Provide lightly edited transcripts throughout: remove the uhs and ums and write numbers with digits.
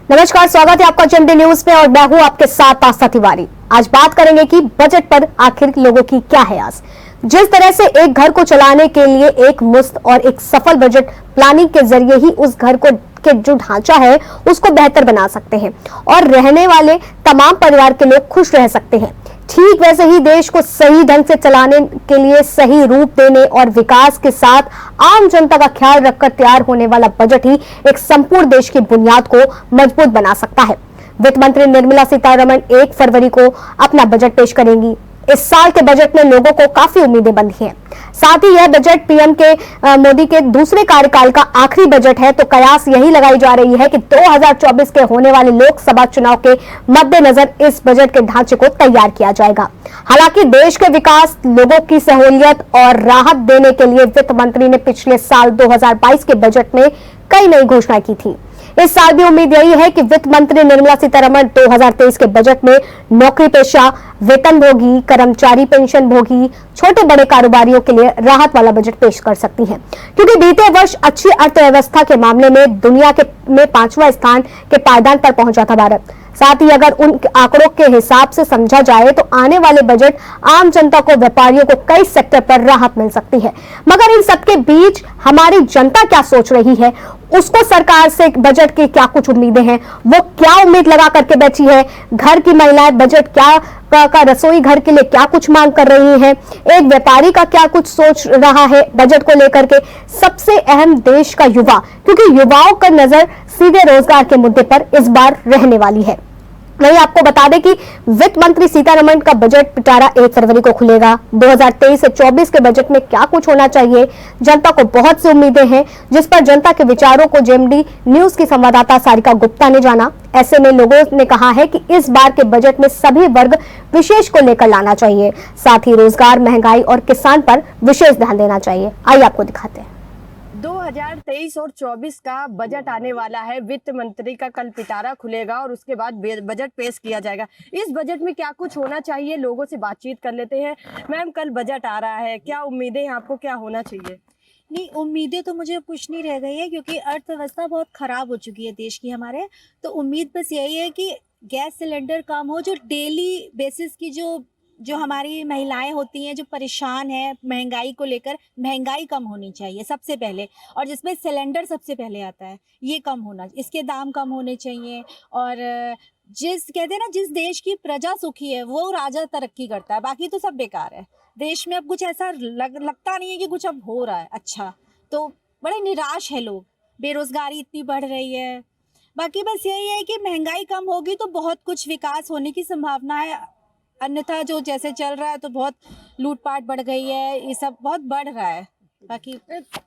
नमस्कार, स्वागत है आपका जेएमडी न्यूज में और मैं हूं आपके साथ आस्था तिवारी। आज बात करेंगे कि बजट पर आखिर लोगों की क्या है आस। जिस तरह से एक घर को चलाने के लिए एक मुफ्त और एक सफल बजट प्लानिंग के जरिए ही उस घर को के जो ढांचा है उसको बेहतर बना सकते हैं और रहने वाले तमाम परिवार के लोग खुश रह सकते हैं, ठीक वैसे ही देश को सही ढंग से चलाने के लिए सही रूप देने और विकास के साथ आम जनता का ख्याल रखकर तैयार होने वाला बजट ही एक संपूर्ण देश की बुनियाद को मजबूत बना सकता है। वित्त मंत्री निर्मला सीतारमण 1 फरवरी को अपना बजट पेश करेंगी। इस साल के बजट में लोगों को काफी उम्मीदें बंधी हैं। साथ ही यह बजट पीएम के मोदी के दूसरे कार्यकाल का आखिरी बजट है, तो कयास यही लगाई जा रही है कि 2024 के होने वाले लोकसभा चुनाव के मद्देनजर इस बजट के ढांचे को तैयार किया जाएगा। हालांकि देश के विकास, लोगों की सहूलियत और राहत देने के लिए वित्त मंत्री ने पिछले साल 2022 के बजट में कई नई घोषणाएं की थी। इस साल भी उम्मीद यही है कि वित्त मंत्री निर्मला सीतारमण 2023 के बजट में नौकरी पेशा, वेतन भोगी, कर्मचारी पेंशन भोगी, छोटे बड़े कारोबारियों के लिए राहत वाला बजट पेश कर सकती हैं, क्योंकि बीते वर्ष अच्छी अर्थव्यवस्था के मामले में दुनिया में 5वां स्थान के पायदान पर पहुंचा था भारत। साथ ही अगर उन आंकड़ों के हिसाब से समझा जाए तो आने वाले बजट आम जनता को, व्यापारियों को कई सेक्टर पर राहत मिल सकती है। मगर इन सबके बीच हमारी जनता क्या सोच रही है, उसको सरकार से बजट की क्या कुछ उम्मीदें हैं, वो क्या उम्मीद लगा करके बैठी है, घर की महिलाएं बजट क्या का रसोई घर के लिए क्या कुछ मांग कर रही हैं, एक व्यापारी का क्या कुछ सोच रहा है बजट को लेकर के, सबसे अहम देश का युवा, क्योंकि युवाओं का नजर सीधे रोजगार के मुद्दे पर इस बार रहने वाली है। वहीं आपको बता दें कि वित्त मंत्री सीतारमण का बजट पिटारा 1 फरवरी को खुलेगा। 2023 से 24 के बजट में क्या कुछ होना चाहिए, जनता को बहुत सी उम्मीदें हैं, जिस पर जनता के विचारों को जेएमडी न्यूज की संवाददाता सारिका गुप्ता ने जाना। ऐसे में लोगों ने कहा है कि इस बार के बजट में सभी वर्ग विशेष को लेकर लाना चाहिए, साथ ही रोजगार, महंगाई और किसान पर विशेष ध्यान देना चाहिए। आइए आपको दिखाते हैं। 2023 और 24 का बजट आने वाला है। वित्त मंत्री का कल पिटारा खुलेगा और उसके बाद बजट पेश किया जाएगा। इस बजट में क्या कुछ होना चाहिए, लोगों से बातचीत कर लेते हैं। मैम, कल बजट आ रहा है, क्या उम्मीदें हैं आपको, क्या होना चाहिए? नहीं, उम्मीदें तो मुझे कुछ नहीं रह गई है, क्योंकि अर्थव्यवस्था बहुत ख़राब हो चुकी है देश की हमारे। तो उम्मीद बस यही है कि गैस सिलेंडर कम हो, जो डेली बेसिस की जो हमारी महिलाएं होती हैं जो परेशान हैं महंगाई को लेकर, महंगाई कम होनी चाहिए सबसे पहले, और जिसमें सिलेंडर सबसे पहले आता है ये कम होना, इसके दाम कम होने चाहिए। और कहते हैं ना, जिस देश की प्रजा सुखी है वो राजा तरक्की करता है, बाकी तो सब बेकार है। देश में अब कुछ ऐसा लगता नहीं है कि कुछ अब हो रहा है अच्छा, तो बड़े निराश है लोग। बेरोजगारी इतनी बढ़ रही है। बाकी बस यही है कि महंगाई कम होगी तो बहुत कुछ विकास होने की संभावना है, अन्यथा जो जैसे चल रहा है तो बहुत लूटपाट बढ़ गई है, ये सब बहुत बढ़ रहा है। बाकी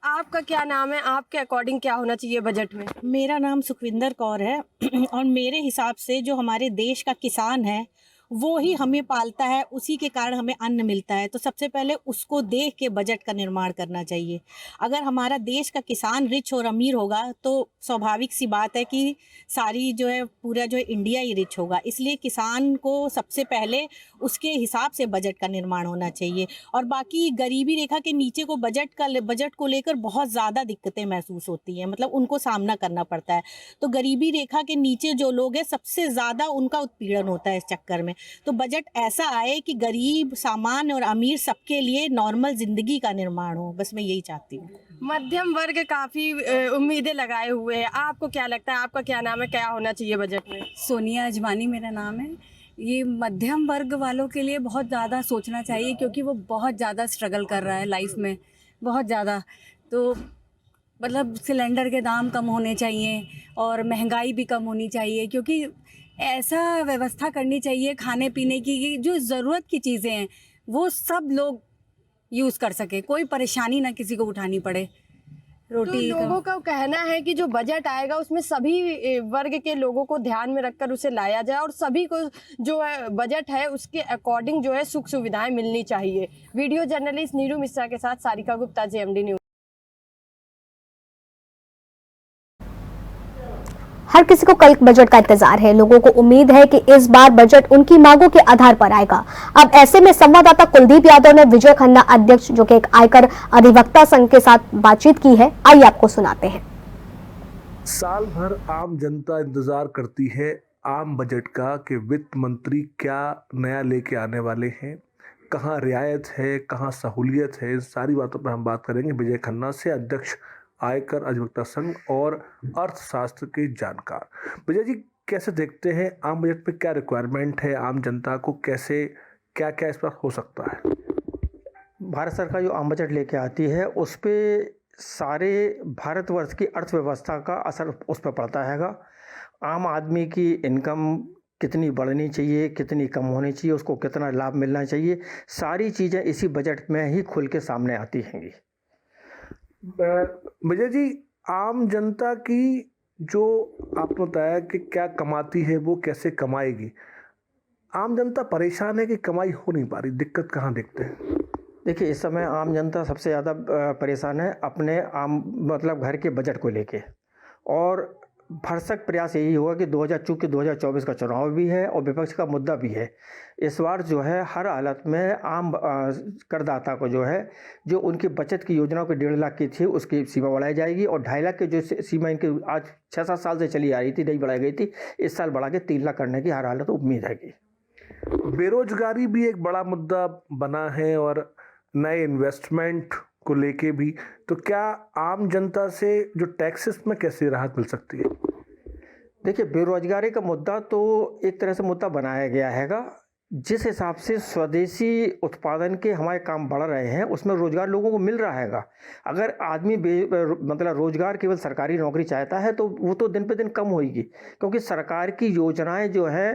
आपका क्या नाम है, आपके अकॉर्डिंग क्या होना चाहिए बजट में? मेरा नाम सुखविंदर कौर है और मेरे हिसाब से जो हमारे देश का किसान है वो ही हमें पालता है, उसी के कारण हमें अन्न मिलता है, तो सबसे पहले उसको देख के बजट का निर्माण करना चाहिए। अगर हमारा देश का किसान रिच और अमीर होगा तो स्वाभाविक सी बात है कि सारी जो है पूरा जो है इंडिया ही रिच होगा। इसलिए किसान को सबसे पहले उसके हिसाब से बजट का निर्माण होना चाहिए। और बाकी गरीबी रेखा के नीचे को बजट को लेकर बहुत ज़्यादा दिक्कतें महसूस होती हैं, मतलब उनको सामना करना पड़ता है। तो गरीबी रेखा के नीचे जो लोग हैं सबसे ज़्यादा उनका उत्पीड़न होता है इस चक्कर में। तो बजट ऐसा आए कि गरीब, सामान्य और अमीर सबके लिए नॉर्मल जिंदगी का निर्माण हो, बस मैं यही चाहती हूँ। मध्यम वर्ग काफी उम्मीदें लगाए हुए हैं, आपको क्या लगता है, आपका क्या नाम है, क्या होना चाहिए बजट में? सोनिया अजवानी मेरा नाम है। ये मध्यम वर्ग वालों के लिए बहुत ज़्यादा सोचना चाहिए, क्योंकि वो बहुत ज़्यादा स्ट्रगल कर रहा है लाइफ में, बहुत ज़्यादा। तो मतलब सिलेंडर के दाम कम होने चाहिए और महंगाई भी कम होनी चाहिए, क्योंकि ऐसा व्यवस्था करनी चाहिए खाने पीने की, जो ज़रूरत की चीज़ें हैं वो सब लोग यूज़ कर सके, कोई परेशानी ना किसी को उठानी पड़े। रोटी तो लोगों का कहना है कि जो बजट आएगा उसमें सभी वर्ग के लोगों को ध्यान में रखकर उसे लाया जाए और सभी को जो है बजट है उसके अकॉर्डिंग जो है सुख सुविधाएं मिलनी चाहिए। वीडियो जर्नलिस्ट नीरू मिश्रा के साथ सारिका गुप्ता, जेएमडी न्यूज। हर किसी को कल बजट का इंतजार है। लोगों को उम्मीद है कि इस बार बजट उनकी मांगों के आधार पर आएगा। अब ऐसे में संवाददाता कुलदीप यादव ने विजय खन्ना अध्यक्ष, जो कि एक आयकर अधिवक्ता संघ के साथ बातचीत की है। आइए आपको सुनाते हैं। साल भर आम जनता इंतजार करती है आम बजट का कि वित्त मंत्री क्या नया लेके आने वाले हैं, कहाँ रियायत है, कहाँ सहूलियत है। इन सारी बातों पर हम बात करेंगे विजय खन्ना से, अध्यक्ष आयकर अधिवक्ता संघ और अर्थशास्त्र के जानकार। विजय जी, कैसे देखते हैं आम बजट पे क्या रिक्वायरमेंट है आम जनता को, कैसे क्या क्या इस पर हो सकता है? भारत सरकार जो आम बजट लेके आती है उस पर सारे भारतवर्ष की अर्थव्यवस्था का असर उस पर पड़ता हैगा। आम आदमी की इनकम कितनी बढ़नी चाहिए, कितनी कम होनी चाहिए, उसको कितना लाभ मिलना चाहिए, सारी चीज़ें इसी बजट में ही खुल के सामने आती हैंगी। विजय जी, आम जनता की जो आपने बताया कि क्या कमाती है वो कैसे कमाएगी, आम जनता परेशान है कि कमाई हो नहीं पा रही, दिक्कत कहाँ देखते हैं? देखिए, इस समय आम जनता सबसे ज़्यादा परेशान है अपने मतलब घर के बजट को लेके, और भरसक प्रयास यही होगा कि 2024 का चुनाव भी है और विपक्ष का मुद्दा भी है। इस बार जो है हर हालत में आम करदाता को जो उनकी बचत की योजनाओं की 1.5 लाख की थी उसकी सीमा बढ़ाई जाएगी, और 2.5 लाख की जो सीमा इनकी आज 6-7 साल से चली आ रही थी, नहीं बढ़ाई गई थी, इस साल बढ़ा के 3 लाख करने की हर हालत उम्मीद है कि। बेरोजगारी भी एक बड़ा मुद्दा बना है और नए इन्वेस्टमेंट को लेके भी, तो क्या आम जनता से जो टैक्सेस में कैसे राहत मिल सकती है? देखिए, बेरोजगारी का मुद्दा तो एक तरह से मुद्दा बनाया गया हैगा। जिस हिसाब से स्वदेशी उत्पादन के हमारे काम बढ़ रहे हैं उसमें रोजगार लोगों को मिल रहा हैगा। अगर आदमी मतलब रोजगार केवल सरकारी नौकरी चाहता है तो वो तो दिन पे दिन कम होगी, क्योंकि सरकार की योजनाएं जो हैं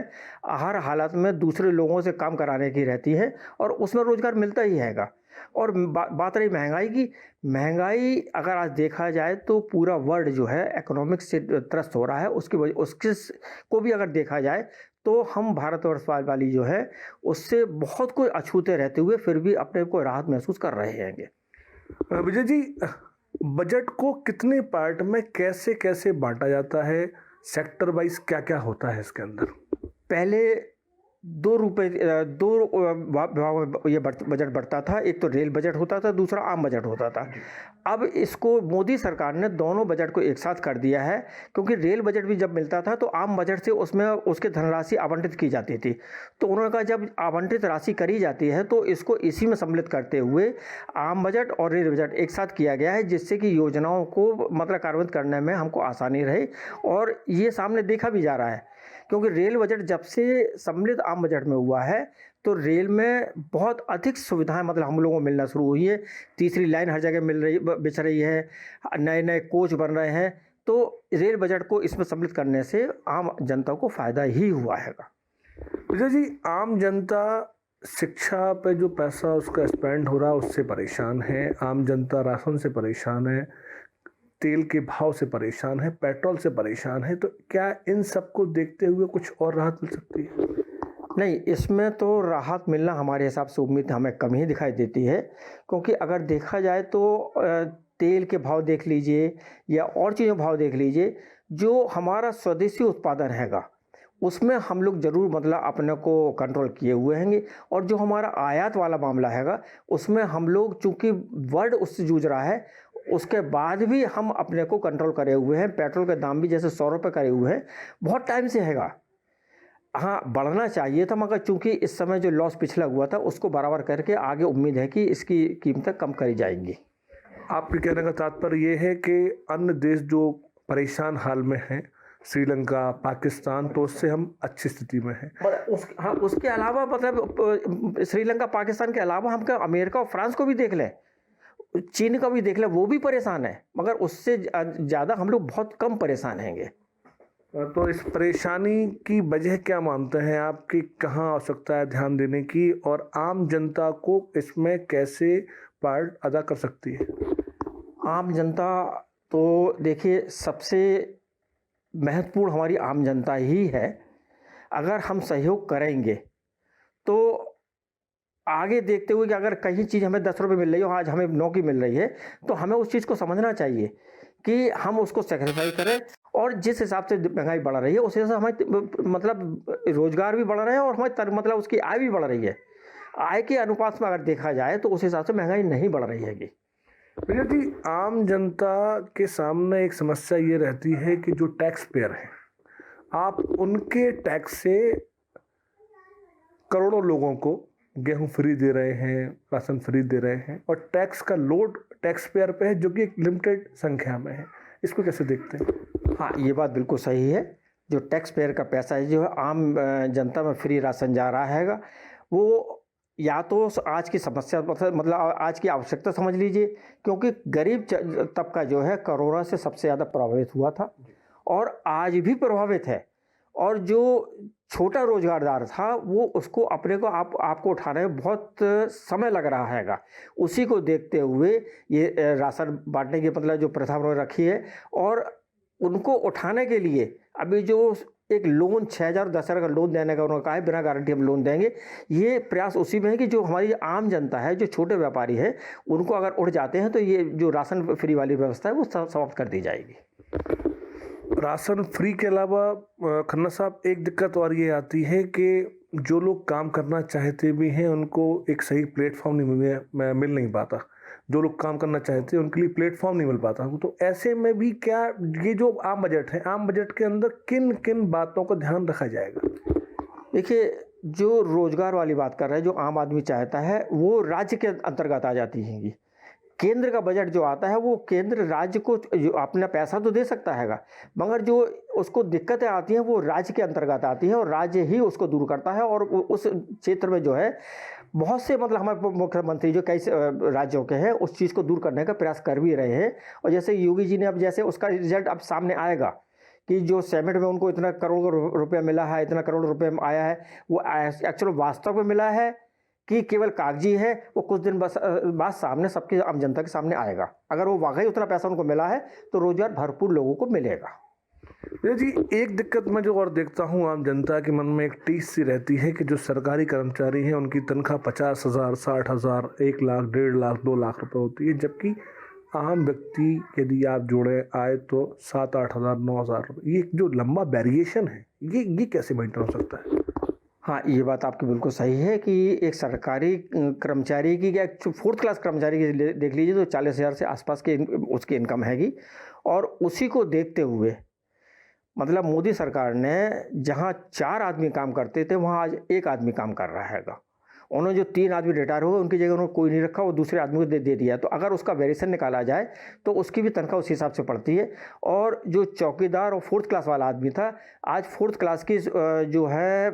हर हालत में दूसरे लोगों से काम कराने की रहती है और उसमें रोजगार मिलता ही हैगा। और बात रही महंगाई की, महंगाई अगर आज देखा जाए तो पूरा वर्ल्ड जो है इकोनॉमिक्स से त्रस्त हो रहा है। उसकी वजह उसके को भी अगर देखा जाए तो हम भारतवर्ष वाली जो है उससे बहुत कोई अछूते रहते हुए फिर भी अपने को राहत महसूस कर रहे हैं। विजय जी, बजट को कितने पार्ट में कैसे कैसे बांटा जाता है, सेक्टर वाइज क्या क्या होता है इसके अंदर? पहले 2 विभागों में ये बजट बढ़ता था। एक तो रेल बजट होता था, दूसरा आम बजट होता था। अब इसको मोदी सरकार ने दोनों बजट को एक साथ कर दिया है, क्योंकि रेल बजट भी जब मिलता था तो आम बजट से उसमें उसके धनराशि आवंटित की जाती थी। तो उन्होंने कहा जब आवंटित राशि करी जाती है तो इसको इसी में सम्मिलित करते हुए आम बजट और रेल बजट एक साथ किया गया है, जिससे कि योजनाओं को मतलब कार्यान्वित करने में हमको आसानी रहे। और ये सामने देखा भी जा रहा है, क्योंकि रेल बजट जब से सम्मिलित आम बजट में हुआ है तो रेल में बहुत अधिक सुविधाएं मतलब हम लोगों को मिलना शुरू हुई है। तीसरी लाइन हर जगह बिछ रही है, नए नए कोच बन रहे हैं। तो रेल बजट को इसमें सम्मिलित करने से आम जनता को फ़ायदा ही हुआ हैगा। विजय जी, आम जनता शिक्षा पे जो पैसा उसका स्पेंड हो रहा है उससे परेशान है, आम जनता राशन से परेशान है, तेल के भाव से परेशान है, पेट्रोल से परेशान है, तो क्या इन सबको देखते हुए कुछ और राहत मिल सकती है? नहीं, इसमें तो राहत मिलना हमारे हिसाब से उम्मीद हमें कम ही दिखाई देती है, क्योंकि अगर देखा जाए तो तेल के भाव देख लीजिए या और चीज़ों भाव देख लीजिए, जो हमारा स्वदेशी उत्पादन हैगा उसमें हम लोग ज़रूर मतलब अपने को कंट्रोल किए हुए हैंगे। और जो हमारा आयात वाला मामला हैगा उसमें हम लोग चूँकि वर्ल्ड उससे जूझ रहा है उसके बाद भी हम अपने को कंट्रोल करे हुए हैं। पेट्रोल के दाम भी जैसे 100 रुपये करे हुए हैं, बहुत टाइम से हैगा। हाँ, बढ़ना चाहिए था, मगर चूंकि इस समय जो लॉस पिछला हुआ था उसको बराबर करके आगे उम्मीद है कि इसकी कीमतें कम करी जाएंगी। आपके कहने का तात्पर्य ये है कि अन्य देश जो परेशान हाल में हैं, श्रीलंका, पाकिस्तान, तो उससे हम अच्छी स्थिति में हैं। हाँ, उसके अलावा मतलब श्रीलंका, पाकिस्तान के अलावा हम अमेरिका और फ्रांस को भी देख लें, चीन का भी देख लें, वो भी परेशान है, मगर उससे ज़्यादा हम लोग बहुत कम परेशान हैंगे। तो इस परेशानी की वजह क्या मानते हैं आप कि कहाँ आवश्यकता है ध्यान देने की, और आम जनता को इसमें कैसे पार्ट अदा कर सकती है? आम जनता तो देखिए सबसे महत्वपूर्ण हमारी आम जनता ही है। अगर हम सहयोग करेंगे तो आगे देखते हुए कि अगर कहीं चीज़ हमें 10 रुपये मिल रही है और आज हमें 9 की मिल रही है तो हमें उस चीज़ को समझना चाहिए कि हम उसको सेक्रीफाइस करें। और जिस हिसाब से महंगाई बढ़ रही है उस हिसाब से हमारे मतलब रोजगार भी बढ़ रहे हैं और हमारी मतलब उसकी आय भी बढ़ रही है। आय के अनुपात में अगर देखा जाए तो उस हिसाब से महंगाई नहीं बढ़ रही हैगी। भैया जी, आम जनता के सामने एक समस्या ये रहती है कि जो टैक्स पेयर हैं, आप उनके टैक्स से करोड़ों लोगों को गेहूं फ्री दे रहे हैं, राशन फ्री दे रहे हैं, और टैक्स का लोड टैक्स पेयर पे है जो कि एक लिमिटेड संख्या में है। इसको कैसे देखते हैं? हाँ, ये बात बिल्कुल सही है। जो टैक्स पेयर का पैसा है, जो है आम जनता में फ्री राशन जा रहा है, वो या तो आज की समस्या मतलब आज की आवश्यकता समझ लीजिए, क्योंकि गरीब तबका जो है कोरोना से सबसे ज़्यादा प्रभावित हुआ था और आज भी प्रभावित है। और जो छोटा रोजगारदार था वो उसको अपने को आपको उठाने में बहुत समय लग रहा हैगा। उसी को देखते हुए ये राशन बांटने की मतलब जो प्रथा उन्होंने रखी है, और उनको उठाने के लिए अभी जो एक लोन 6,000 10,000 का लोन देने का उन्होंने कहा है, बिना गारंटी हम लोन देंगे। ये प्रयास उसी में है कि जो हमारी आम जनता है, जो छोटे व्यापारी है, उनको अगर उठ जाते हैं तो ये जो राशन फ्री वाली व्यवस्था है वो समाप्त कर दी जाएगी। राशन फ्री के अलावा खन्ना साहब, एक दिक्कत और ये आती है कि जो लोग काम करना चाहते भी हैं उनको एक सही प्लेटफॉर्म मिल नहीं पाता। जो लोग काम करना चाहते हैं उनके लिए प्लेटफॉर्म नहीं मिल पाता। तो ऐसे में भी क्या ये जो आम बजट है, आम बजट के अंदर किन किन बातों का ध्यान रखा जाएगा? देखिए, जो रोजगार वाली बात कर रहे हैं, जो आम आदमी चाहता है, वो राज्य के अंतर्गत आ जाती हैं। केंद्र का बजट जो आता है वो केंद्र राज्य को जो अपना पैसा तो दे सकता हैगा, मगर जो उसको दिक्कतें आती हैं वो राज्य के अंतर्गत आती हैं और राज्य ही उसको दूर करता है। और उस क्षेत्र में जो है बहुत से मतलब हमारे मुख्यमंत्री जो कई राज्यों के हैं उस चीज़ को दूर करने का प्रयास कर भी रहे हैं। और जैसे योगी जी ने अब जैसे उसका रिजल्ट अब सामने आएगा कि जो सेमेंट में उनको इतना करोड़ रुपया मिला है, इतना करोड़ रुपये आया है, वो एक्चुअल वास्तव में मिला है कि केवल कागजी है, वो कुछ दिन बाद सामने सबके आम जनता के सामने आएगा। अगर वो वाकई उतना पैसा उनको मिला है तो रोजगार भरपूर लोगों को मिलेगा। जी, एक दिक्कत मैं जो और देखता हूँ आम जनता के मन में एक टीस सी रहती है कि जो सरकारी कर्मचारी हैं उनकी तनख्वाह 50,000, 60,000, 1 लाख, 1.5 लाख, 2 लाख रुपए होती है, जबकि आम व्यक्ति यदि आप जोड़े आए तो 7-8 हज़ार, 9 हज़ार रुपये। ये जो लंबा वेरिएशन है, ये कैसे मेंटेन हो सकता है? हाँ, ये बात आपकी बिल्कुल सही है कि एक सरकारी कर्मचारी की या 4th क्लास कर्मचारी की देख लीजिए तो 40,000 से आसपास के उसकी इनकम हैगी। और उसी को देखते हुए मतलब मोदी सरकार ने जहाँ 4 आदमी काम करते थे वहाँ आज 1 आदमी काम कर रहा हैगा। उन्होंने जो 3 आदमी रिटायर हुए उनकी जगह उन्होंने कोई नहीं रखा, वो दूसरे आदमी को दे दिया। तो अगर उसका वेरिएशन निकाला जाए तो उसकी भी तनख्वाह उसी हिसाब से पड़ती है। और जो चौकीदार और 4th क्लास वाला आदमी था, आज 4th क्लास की जो है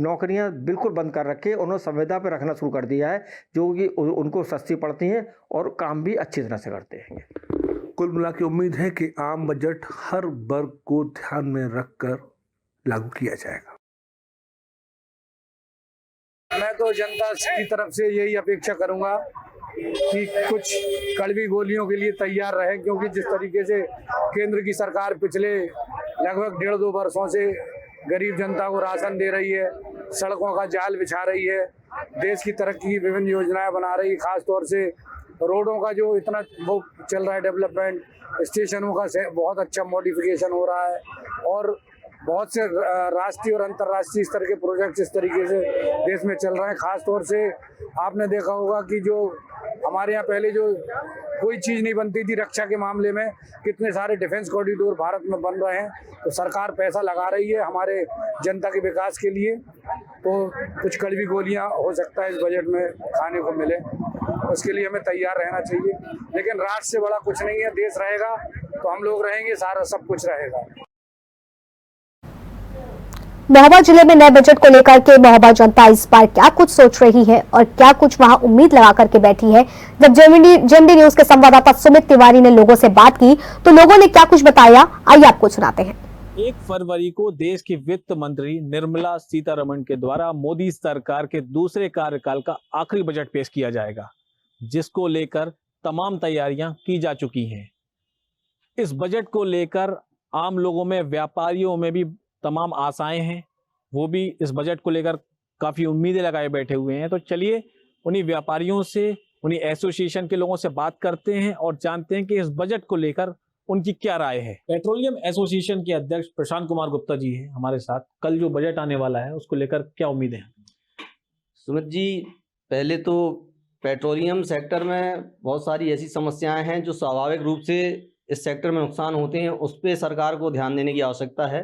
नौकरियां बिल्कुल बंद कर रखे, उन्होंने संविदा पर रखना शुरू कर दिया है, जो कि उनको सस्ती पड़ती हैं और काम भी अच्छी तरह से करते हैं। कुल मिला के उम्मीद है कि आम बजट हर वर्ग को ध्यान में रखकर लागू किया जाएगा। मैं तो जनता की तरफ से यही अपेक्षा करूंगा कि कुछ कड़वी गोलियों के लिए तैयार रहे, क्योंकि जिस तरीके से केंद्र की सरकार पिछले लगभग 1.5-2 वर्षों से गरीब जनता को राशन दे रही है, सड़कों का जाल बिछा रही है, देश की तरक्की की विभिन्न योजनाएं बना रही है, खास तौर से रोडों का जो इतना वो चल रहा है डेवलपमेंट, स्टेशनों का बहुत अच्छा मॉडिफिकेशन हो रहा है, और बहुत से राष्ट्रीय और अंतर्राष्ट्रीय स्तर के प्रोजेक्ट इस तरीके से देश में चल रहे हैं। खास तौर से आपने देखा होगा कि जो हमारे यहाँ पहले जो कोई चीज़ नहीं बनती थी रक्षा के मामले में, कितने सारे डिफेंस कॉरिडोर भारत में बन रहे हैं। तो सरकार पैसा लगा रही है हमारे जनता के विकास के लिए। तो कुछ कड़वी गोलियाँ हो सकता है इस बजट में खाने को मिले, उसके लिए हमें तैयार रहना चाहिए। लेकिन राष्ट्र से बड़ा कुछ नहीं है, देश रहेगा तो हम लोग रहेंगे, सारा सब कुछ रहेगा। महोबा जिले में नए बजट को लेकर के महोबा जनता इस बार क्या कुछ सोच रही है और क्या कुछ वहां उम्मीद लगा करके बैठी है। जब जेएमडी न्यूज के संवाददाता सुमित तिवारी ने लोगों से बात की तो लोगों ने क्या कुछ बताया, आइए आपको सुनाते हैं। 1 फरवरी को देश की वित्त मंत्री निर्मला सीतारमण के द्वारा मोदी सरकार के दूसरे कार्यकाल का आखिरी बजट पेश किया जाएगा, जिसको लेकर तमाम तैयारियां की जा चुकी हैं। इस बजट को लेकर आम लोगों में, व्यापारियों में भी तमाम आशाएं हैं, वो भी इस बजट को लेकर काफ़ी उम्मीदें लगाए बैठे हुए हैं। तो चलिए उन्हीं व्यापारियों से, उन्हीं एसोसिएशन के लोगों से बात करते हैं और जानते हैं कि इस बजट को लेकर उनकी क्या राय है। पेट्रोलियम एसोसिएशन के अध्यक्ष प्रशांत कुमार गुप्ता जी हैं हमारे साथ। कल जो बजट आने वाला है उसको लेकर क्या उम्मीदें हैं? सुमित जी, पहले तो पेट्रोलियम सेक्टर में बहुत सारी ऐसी समस्याएं हैं जो स्वाभाविक रूप से इस सेक्टर में नुकसान होते हैं, उस पर सरकार को ध्यान देने की आवश्यकता है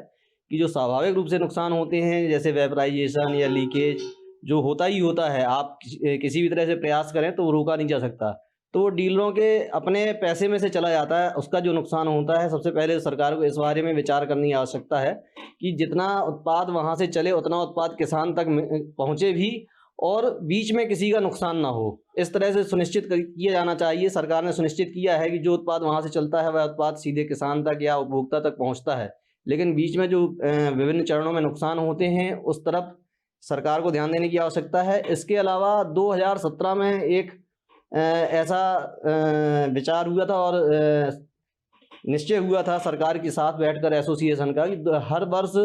कि जो स्वाभाविक रूप से नुकसान होते हैं जैसे वेपराइजेशन या लीकेज जो होता ही होता है, आप किसी भी तरह से प्रयास करें तो वो रोका नहीं जा सकता, तो वो डीलरों के अपने पैसे में से चला जाता है, उसका जो नुकसान होता है। सबसे पहले सरकार को इस बारे में विचार करने की आवश्यकता है कि जितना उत्पाद वहाँ से चले उतना उत्पाद किसान तक पहुँचे भी और बीच में किसी का नुकसान ना हो, इस तरह से सुनिश्चित किया जाना चाहिए। सरकार ने सुनिश्चित किया है कि जो उत्पाद वहाँ से चलता है वह उत्पाद सीधे किसान तक या उपभोक्ता तक पहुँचता है, लेकिन बीच में जो विभिन्न चरणों में नुकसान होते हैं उस तरफ सरकार को ध्यान देने की आवश्यकता है। इसके अलावा 2017 में एक ऐसा विचार हुआ था और निश्चय हुआ था सरकार के साथ बैठकर एसोसिएशन का कि हर वर्ष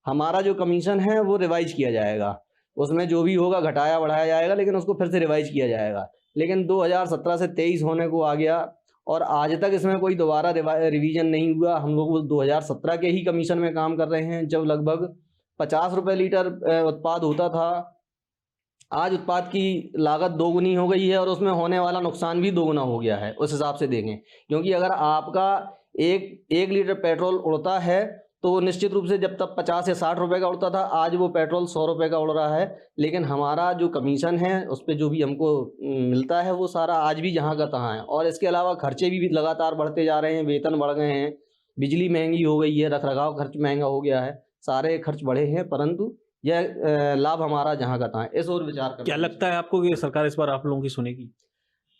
हमारा जो कमीशन है वो रिवाइज किया जाएगा, उसमें जो भी होगा घटाया बढ़ाया जाएगा, लेकिन उसको फिर से रिवाइज किया जाएगा। लेकिन 2017 से 23 होने को आ गया और आज तक इसमें कोई दोबारा रिवीजन नहीं हुआ। हम लोग 2017 के ही कमीशन में काम कर रहे हैं, जब लगभग 50 रुपये लीटर उत्पाद होता था। आज उत्पाद की लागत दोगुनी हो गई है और उसमें होने वाला नुकसान भी दोगुना हो गया है। उस हिसाब से देखें, क्योंकि अगर आपका एक लीटर पेट्रोल उड़ता है तो निश्चित रूप से जब तक 50 या 60 रुपए का उड़ता था, आज वो पेट्रोल 100 रुपए का उड़ रहा है, लेकिन हमारा जो कमीशन है उस पर जो भी हमको मिलता है वो सारा आज भी जहाँ का तहाँ है। और इसके अलावा खर्चे भी लगातार बढ़ते जा रहे हैं, वेतन बढ़ गए हैं, बिजली महंगी हो गई है, रखरखाव खर्च महंगा हो गया है, सारे खर्च बढ़े हैं, परंतु यह लाभ हमारा जहाँ का तहाँ है। इस और विचार कर, क्या लगता है आपको कि सरकार इस बार आप लोगों की सुनेगी?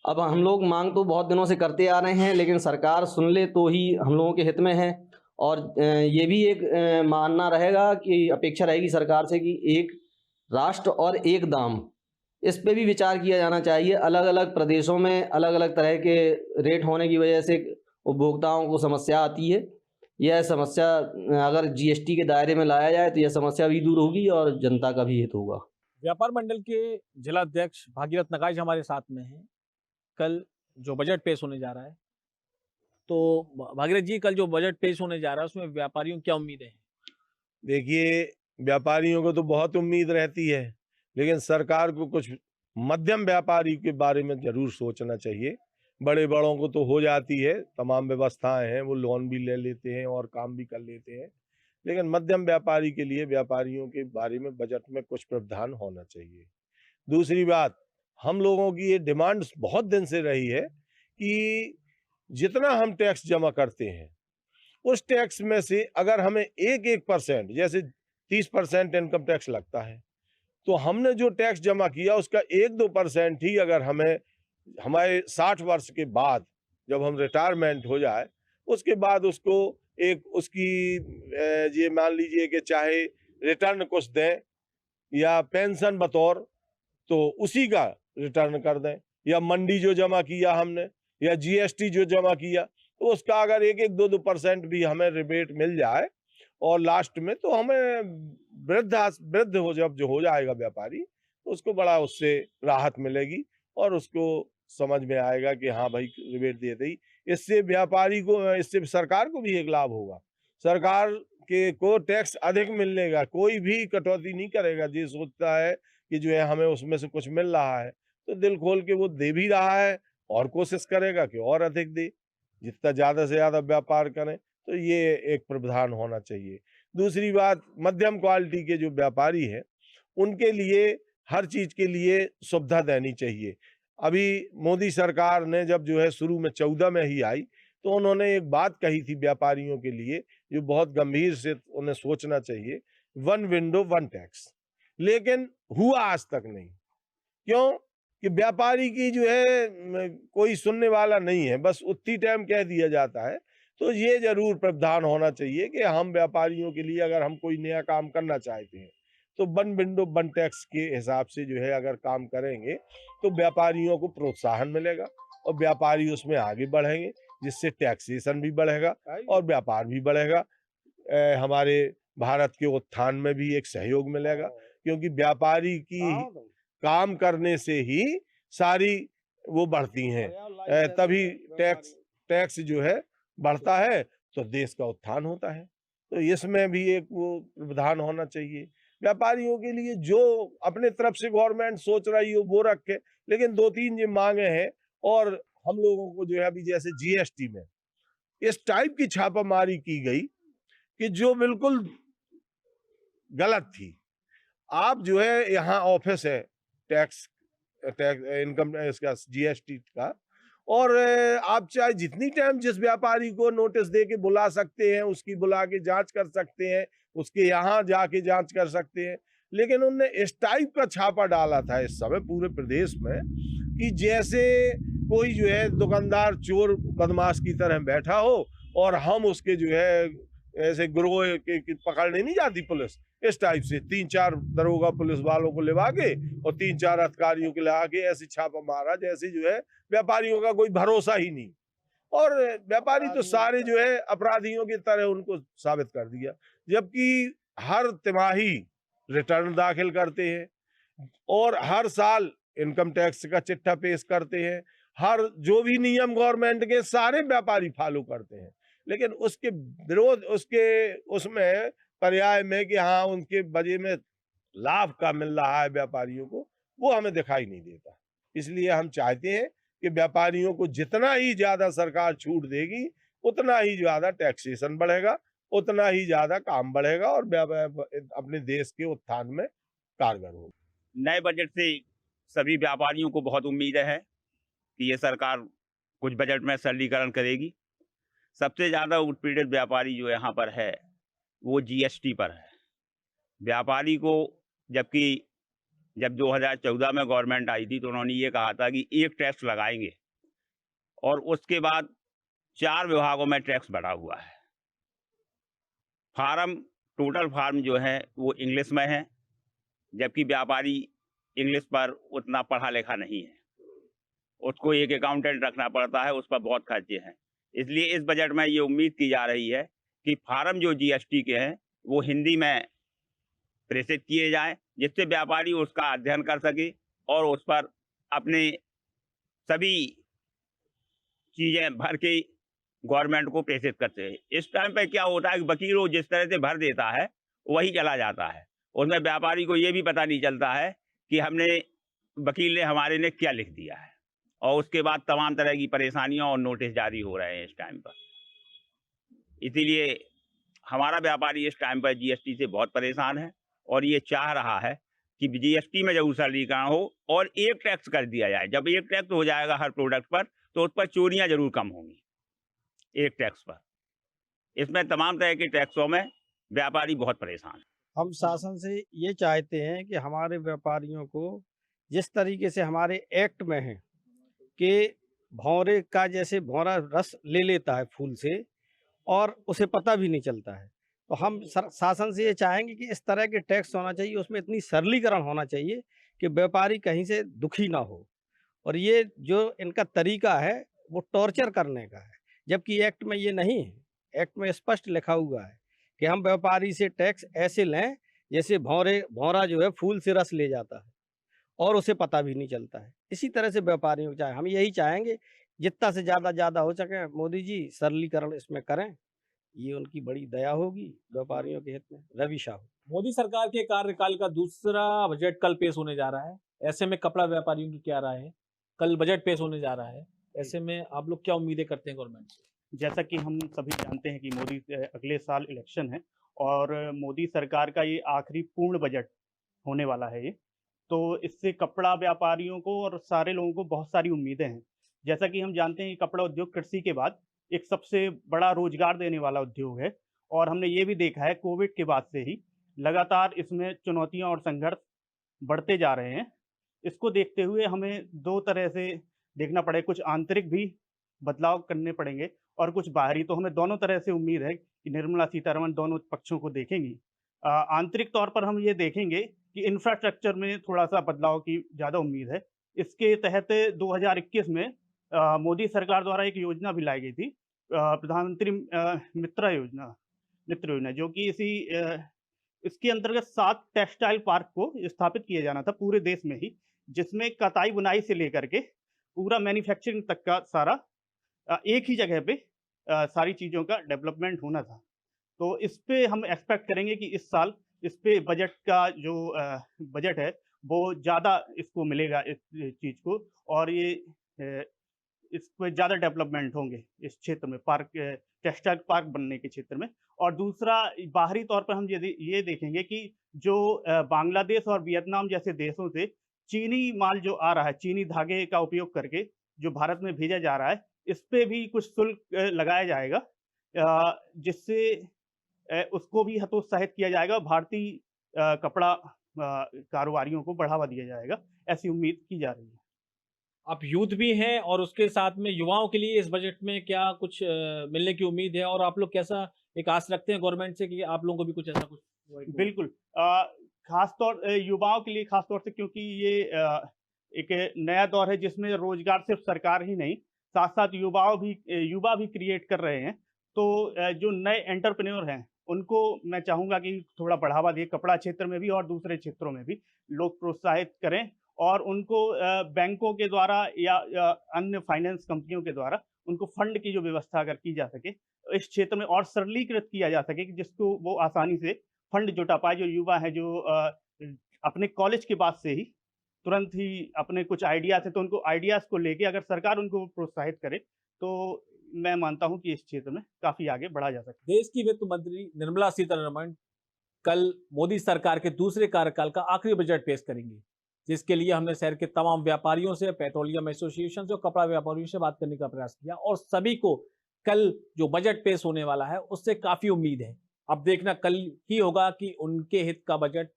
अब हम लोग मांग तो बहुत दिनों से करते आ रहे हैं, लेकिन सरकार सुन ले तो ही हम लोगों के हित में है। और ये भी एक मानना रहेगा कि अपेक्षा रहेगी सरकार से कि एक राष्ट्र और एक दाम, इस पे भी विचार किया जाना चाहिए। अलग अलग प्रदेशों में अलग अलग तरह के रेट होने की वजह से उपभोक्ताओं को समस्या आती है। यह समस्या अगर जीएसटी के दायरे में लाया जाए तो यह समस्या भी दूर होगी और जनता का भी हित होगा। व्यापार मंडल के जिलाध्यक्ष भागीरथ नगाइश हमारे साथ में हैं। कल जो बजट पेश होने जा रहा है, तो भागीरथ जी, कल जो बजट पेश होने जा रहा है उसमें व्यापारियों की क्या उम्मीदें हैं? देखिए, व्यापारियों को तो बहुत उम्मीद रहती है, लेकिन सरकार को कुछ मध्यम व्यापारी के बारे में जरूर सोचना चाहिए। बड़े बड़ों को तो हो जाती है, तमाम व्यवस्थाएं हैं, वो लोन भी ले लेते हैं और काम भी कर लेते हैं, लेकिन मध्यम व्यापारी के लिए व्यापारियों के बारे में बजट में कुछ प्रावधान होना चाहिए। दूसरी बात, हम लोगों की ये डिमांड बहुत दिन से रही है कि जितना हम टैक्स जमा करते हैं उस टैक्स में से अगर हमें 1% जैसे 30% इनकम टैक्स लगता है, तो हमने जो टैक्स जमा किया उसका 1-2% ही अगर हमें हमारे 60 वर्ष के बाद जब हम रिटायरमेंट हो जाए उसके बाद उसको एक उसकी ये मान लीजिए कि चाहे रिटर्न कुछ दें या पेंशन बतौर, तो उसी का रिटर्न कर दें, या मंडी जो जमा किया हमने या जीएसटी जो जमा किया तो उसका अगर 1-2% भी हमें रिबेट मिल जाए और लास्ट में तो हमें वृद्ध हो जब जो हो जाएगा व्यापारी तो उसको बड़ा उससे राहत मिलेगी और उसको समझ में आएगा कि हाँ भाई रिबेट दे दी। इससे व्यापारी को, इससे सरकार को भी एक लाभ होगा। सरकार के को टैक्स अधिक मिलने का, कोई भी कटौती नहीं करेगा। जो सोचता है कि जो है हमें उसमें से कुछ मिल रहा है तो दिल खोल के वो दे भी रहा है और कोशिश करेगा कि और अधिक दे, जितना ज़्यादा से ज़्यादा व्यापार करें, तो ये एक प्रावधान होना चाहिए। दूसरी बात, मध्यम क्वालिटी के जो व्यापारी हैं उनके लिए हर चीज़ के लिए सुविधा देनी चाहिए। अभी मोदी सरकार ने जब जो है शुरू में 14 में ही आई तो उन्होंने एक बात कही थी व्यापारियों के लिए जो बहुत गंभीर से उन्हें सोचना चाहिए, 1 विंडो 1 टैक्स, लेकिन हुआ आज तक नहीं। क्यों कि व्यापारी की जो है कोई सुनने वाला नहीं है, बस उतनी टाइम कह दिया जाता है। तो ये जरूर प्रावधान होना चाहिए कि हम व्यापारियों के लिए अगर हम कोई नया काम करना चाहते हैं तो 1 विंडो 1 टैक्स के हिसाब से जो है अगर काम करेंगे तो व्यापारियों को प्रोत्साहन मिलेगा और व्यापारी उसमें आगे बढ़ेंगे, जिससे टैक्सेशन भी बढ़ेगा और व्यापार भी बढ़ेगा। हमारे भारत के उत्थान में भी एक सहयोग मिलेगा, क्योंकि व्यापारी की काम करने से ही सारी वो बढ़ती हैं, तभी टैक्स जो है बढ़ता है तो देश का उत्थान होता है। तो इसमें भी एक वो प्रावधान होना चाहिए। व्यापारियों के लिए जो अपने तरफ से गवर्नमेंट सोच रही हो वो रखे, लेकिन 2-3 ये मांगे हैं। और हम लोगों को जो है अभी जैसे जीएसटी में इस टाइप की छापामारी की गई कि जो बिल्कुल गलत थी। आप जो है यहाँ ऑफिस है टैक्स इनकम इसका जीएसटी का, और आप चाहे जितनी टाइम जिस व्यापारी को नोटिस दे के बुला सकते हैं, उसकी बुला के जांच कर सकते हैं, उसके यहाँ जाके जांच कर सकते हैं। लेकिन उनने इस टाइप का छापा डाला था इस समय पूरे प्रदेश में कि जैसे कोई जो है दुकानदार चोर बदमाश की तरह बैठा हो और हम उसके जो है ऐसे गिरोह के पकड़ने नहीं जाती पुलिस, इस टाइप से 3-4 दरोगा पुलिस वालों को लिवा के और 3-4 अधिकारियों को लगा के ऐसे छापा मारा जैसे जो है व्यापारियों का कोई भरोसा ही नहीं। और व्यापारी तो सारे जो है अपराधियों की तरह उनको साबित कर दिया, जबकि हर तिमाही रिटर्न दाखिल करते हैं और हर साल इनकम टैक्स का चिट्ठा पेश करते हैं। हर जो भी नियम गवर्नमेंट के सारे व्यापारी फॉलो करते हैं, लेकिन उसके विरोध उसमें पर्याय में कि हाँ उनके वजह में लाभ का मिल रहा है व्यापारियों को, वो हमें दिखाई नहीं देता। इसलिए हम चाहते हैं कि व्यापारियों को जितना ही ज्यादा सरकार छूट देगी उतना ही ज्यादा टैक्सेशन बढ़ेगा, उतना ही ज्यादा काम बढ़ेगा और अपने देश के उत्थान में कारगर होगा। नए बजट से सभी व्यापारियों को बहुत उम्मीद है कि ये सरकार कुछ बजट में सरलीकरण करेगी। सबसे ज़्यादा उत्पीड़ित व्यापारी जो यहाँ पर है वो जीएसटी पर है। व्यापारी को जब 2014 में गवर्नमेंट आई थी तो उन्होंने ये कहा था कि एक टैक्स लगाएंगे और उसके बाद 4 विभागों में टैक्स बढ़ा हुआ है। टोटल फार्म जो है वो इंग्लिश में है, जबकि व्यापारी इंग्लिश पर उतना पढ़ा लिखा नहीं है, उसको एक अकाउंटेंट रखना पड़ता है, उस पर बहुत खर्चे हैं। इसलिए इस बजट में ये उम्मीद की जा रही है कि फार्म जो जीएसटी के हैं वो हिंदी में प्रेषित किए जाएं, जिससे व्यापारी उसका अध्ययन कर सके और उस पर अपने सभी चीज़ें भर के गवर्नमेंट को प्रेषित करते हैं। इस टाइम पे क्या होता है कि वकील वो जिस तरह से भर देता है वही चला जाता है, उसमें व्यापारी को ये भी पता नहीं चलता है कि वकील ने हमारे ने क्या लिख दिया है, और उसके बाद तमाम तरह की परेशानियां और नोटिस जारी हो रहे हैं इस टाइम पर। इसीलिए हमारा व्यापारी इस टाइम पर जीएसटी से बहुत परेशान है और ये चाह रहा है कि जीएसटी में जरूर सरलीकरण हो और एक टैक्स कर दिया जाए। जब एक टैक्स हो जाएगा हर प्रोडक्ट पर तो उस पर चोरियां जरूर कम होंगी। एक टैक्स पर, इसमें तमाम तरह के टैक्सों में व्यापारी बहुत परेशान है। हम शासन से ये चाहते हैं कि हमारे व्यापारियों को जिस तरीके से हमारे एक्ट में है कि भौरे का जैसे भौरा रस ले लेता है फूल से और उसे पता भी नहीं चलता है, तो हम शासन से ये चाहेंगे कि इस तरह के टैक्स होना चाहिए, उसमें इतनी सरलीकरण होना चाहिए कि व्यापारी कहीं से दुखी ना हो। और ये जो इनका तरीका है वो टॉर्चर करने का है, जबकि एक्ट में ये नहीं है। एक्ट में स्पष्ट लिखा हुआ है कि हम व्यापारी से टैक्स ऐसे लें जैसे भौरा जो है फूल से रस ले जाता है और उसे पता भी नहीं चलता है। इसी तरह से व्यापारियों को चाहे, हम यही चाहेंगे जितना से ज़्यादा हो सके मोदी जी सरलीकरण इसमें करें, ये उनकी बड़ी दया होगी व्यापारियों के हित में। रवि साहू। मोदी सरकार के कार्यकाल का दूसरा बजट कल पेश होने जा रहा है, ऐसे में कपड़ा व्यापारियों की क्या राय है? कल बजट पेश होने जा रहा है, ऐसे में आप लोग क्या उम्मीदें करते हैं गवर्नमेंट से? जैसा कि हम सभी जानते हैं कि मोदी अगले साल इलेक्शन है और मोदी सरकार का ये आखिरी पूर्ण बजट होने वाला है ये, तो इससे कपड़ा व्यापारियों को और सारे लोगों को बहुत सारी उम्मीदें हैं। जैसा कि हम जानते हैं कि कपड़ा उद्योग कृषि के बाद एक सबसे बड़ा रोजगार देने वाला उद्योग है और हमने ये भी देखा है कोविड के बाद से ही लगातार इसमें चुनौतियां और संघर्ष बढ़ते जा रहे हैं। इसको देखते हुए हमें दो तरह से देखना पड़ेगा, कुछ आंतरिक भी बदलाव करने पड़ेंगे और कुछ बाहरी। तो हमें दोनों तरह से उम्मीद है कि निर्मला सीतारमण दोनों पक्षों को देखेंगी। आंतरिक तौर पर हम ये देखेंगे कि इंफ्रास्ट्रक्चर में थोड़ा सा बदलाव की ज़्यादा उम्मीद है। इसके तहत 2021 में मोदी सरकार द्वारा एक योजना भी लाई गई थी, प्रधानमंत्री मित्र योजना, जो कि इसके अंतर्गत 7 टेक्सटाइल पार्क को स्थापित किया जाना था पूरे देश में ही, जिसमें कताई बुनाई से लेकर के पूरा मैन्युफैक्चरिंग तक का सारा एक ही जगह पे सारी चीज़ों का डेवलपमेंट होना था। तो इस पे हम एक्सपेक्ट करेंगे कि इस साल इस पे बजट का जो बजट है वो ज़्यादा इसको मिलेगा इस चीज़ को, और ये इस पे ज़्यादा डेवलपमेंट होंगे इस क्षेत्र में, पार्क टेक्सटाइल पार्क बनने के क्षेत्र में। और दूसरा, बाहरी तौर पर हम ये देखेंगे कि जो बांग्लादेश और वियतनाम जैसे देशों से चीनी माल जो आ रहा है, चीनी धागे का उपयोग करके जो भारत में भेजा जा रहा है, इस पे भी कुछ शुल्क लगाया जाएगा, जिससे उसको भी हतोत्साहित किया जाएगा, भारतीय कपड़ा कारोबारियों को बढ़ावा दिया जाएगा, ऐसी उम्मीद की जा रही है। आप यूथ भी हैं और उसके साथ में युवाओं के लिए इस बजट में क्या कुछ मिलने की उम्मीद है, और आप लोग कैसा एक आस रखते हैं गवर्नमेंट से कि आप लोगों को भी कुछ ऐसा कुछ? बिल्कुल, खासतौर युवाओं के लिए खासतौर से, क्योंकि ये एक नया दौर है जिसमें रोजगार सिर्फ सरकार ही नहीं, साथ साथ युवा भी क्रिएट कर रहे हैं। तो जो नए एंटरप्रेन्योर हैं उनको मैं चाहूँगा कि थोड़ा बढ़ावा दिए, कपड़ा क्षेत्र में भी और दूसरे क्षेत्रों में भी लोग प्रोत्साहित करें, और उनको बैंकों के द्वारा या अन्य फाइनेंस कंपनियों के द्वारा उनको फंड की जो व्यवस्था अगर की जा सके इस क्षेत्र में, और सरलीकृत किया जा सके कि जिसको वो आसानी से फंड जुटा पाए। जो युवा है जो अपने कॉलेज के बाद से ही तुरंत ही अपने कुछ आइडियाज है, तो उनको आइडियाज़ को लेके अगर सरकार उनको प्रोत्साहित करे तो मैं मानता हूं कि इस क्षेत्र में काफ़ी आगे बढ़ा जा सकता है। देश की वित्त मंत्री निर्मला सीतारमण कल मोदी सरकार के दूसरे कार्यकाल का आखिरी बजट पेश करेंगी, जिसके लिए हमने शहर के तमाम व्यापारियों से, पेट्रोलियम एसोसिएशन से और कपड़ा व्यापारियों से बात करने का प्रयास किया, और सभी को कल जो बजट पेश होने वाला है उससे काफ़ी उम्मीद है। अब देखना कल ही होगा कि उनके हित का बजट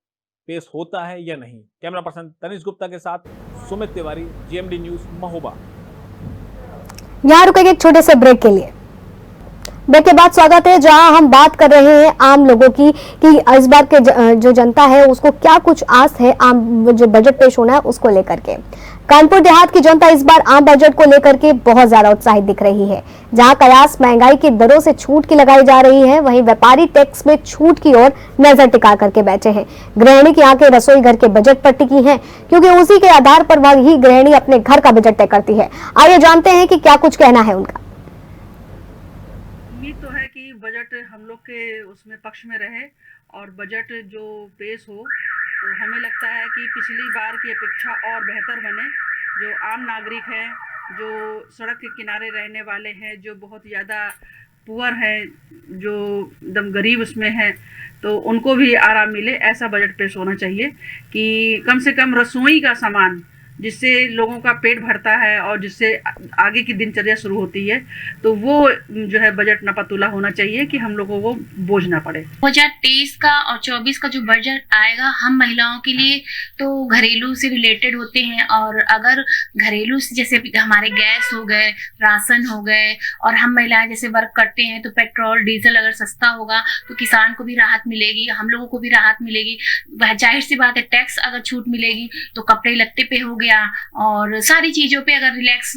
पेश होता है या नहीं। कैमरा पर्सन तनिष गुप्ता के साथ सुमित तिवारी, GMD न्यूज़, महोबा। यहाँ रुकेंगे एक छोटे से ब्रेक के लिए। ब्रेक के बाद स्वागत है, जहां हम बात कर रहे हैं आम लोगों की कि इस बार के जो जनता है उसको क्या कुछ आस है आम जो बजट पेश होना है उसको लेकर के। कानपुर देहात की जनता इस बार आम बजट को लेकर के बहुत ज्यादा उत्साहित दिख रही है। जहां कयास महंगाई की दरों से छूट की लगाई जा रही है, वहीं व्यापारी टैक्स में छूट की ओर नजर टिका करके बैठे हैं। गृहिणी की आंखें रसोई घर के बजट पर टिकी हैं, क्योंकि उसी के आधार पर वही गृहिणी अपने घर का बजट तय करती है। आइए जानते हैं कि क्या कुछ कहना है उनका। उम्मीद तो है कि बजट हम लोग के उसमें पक्ष में रहे, और बजट जो पेश हो तो हमें लगता है कि पिछली बार की अपेक्षा और बेहतर बने। जो आम नागरिक हैं, जो सड़क के किनारे रहने वाले हैं, जो बहुत ज़्यादा पुअर हैं, जो एकदम गरीब उसमें हैं, तो उनको भी आराम मिले, ऐसा बजट पेश होना चाहिए कि कम से कम रसोई का सामान जिससे लोगों का पेट भरता है और जिससे आगे की दिनचर्या शुरू होती है, तो वो जो है बजट नपातुला होना चाहिए कि हम लोगों को बोझ ना पड़े। 2023 का और 24 का जो बजट आएगा हम महिलाओं के लिए तो घरेलू से रिलेटेड होते हैं, और अगर घरेलू से जैसे हमारे गैस हो गए, राशन हो गए, और हम महिलाएं जैसे वर्क करते हैं तो पेट्रोल डीजल अगर सस्ता होगा तो किसान को भी राहत मिलेगी, हम लोगों को भी राहत मिलेगी। जाहिर सी बात है, टैक्स अगर छूट मिलेगी तो कपड़े लत्ते पे हो गया, और सारी चीजों पे अगर रिलैक्स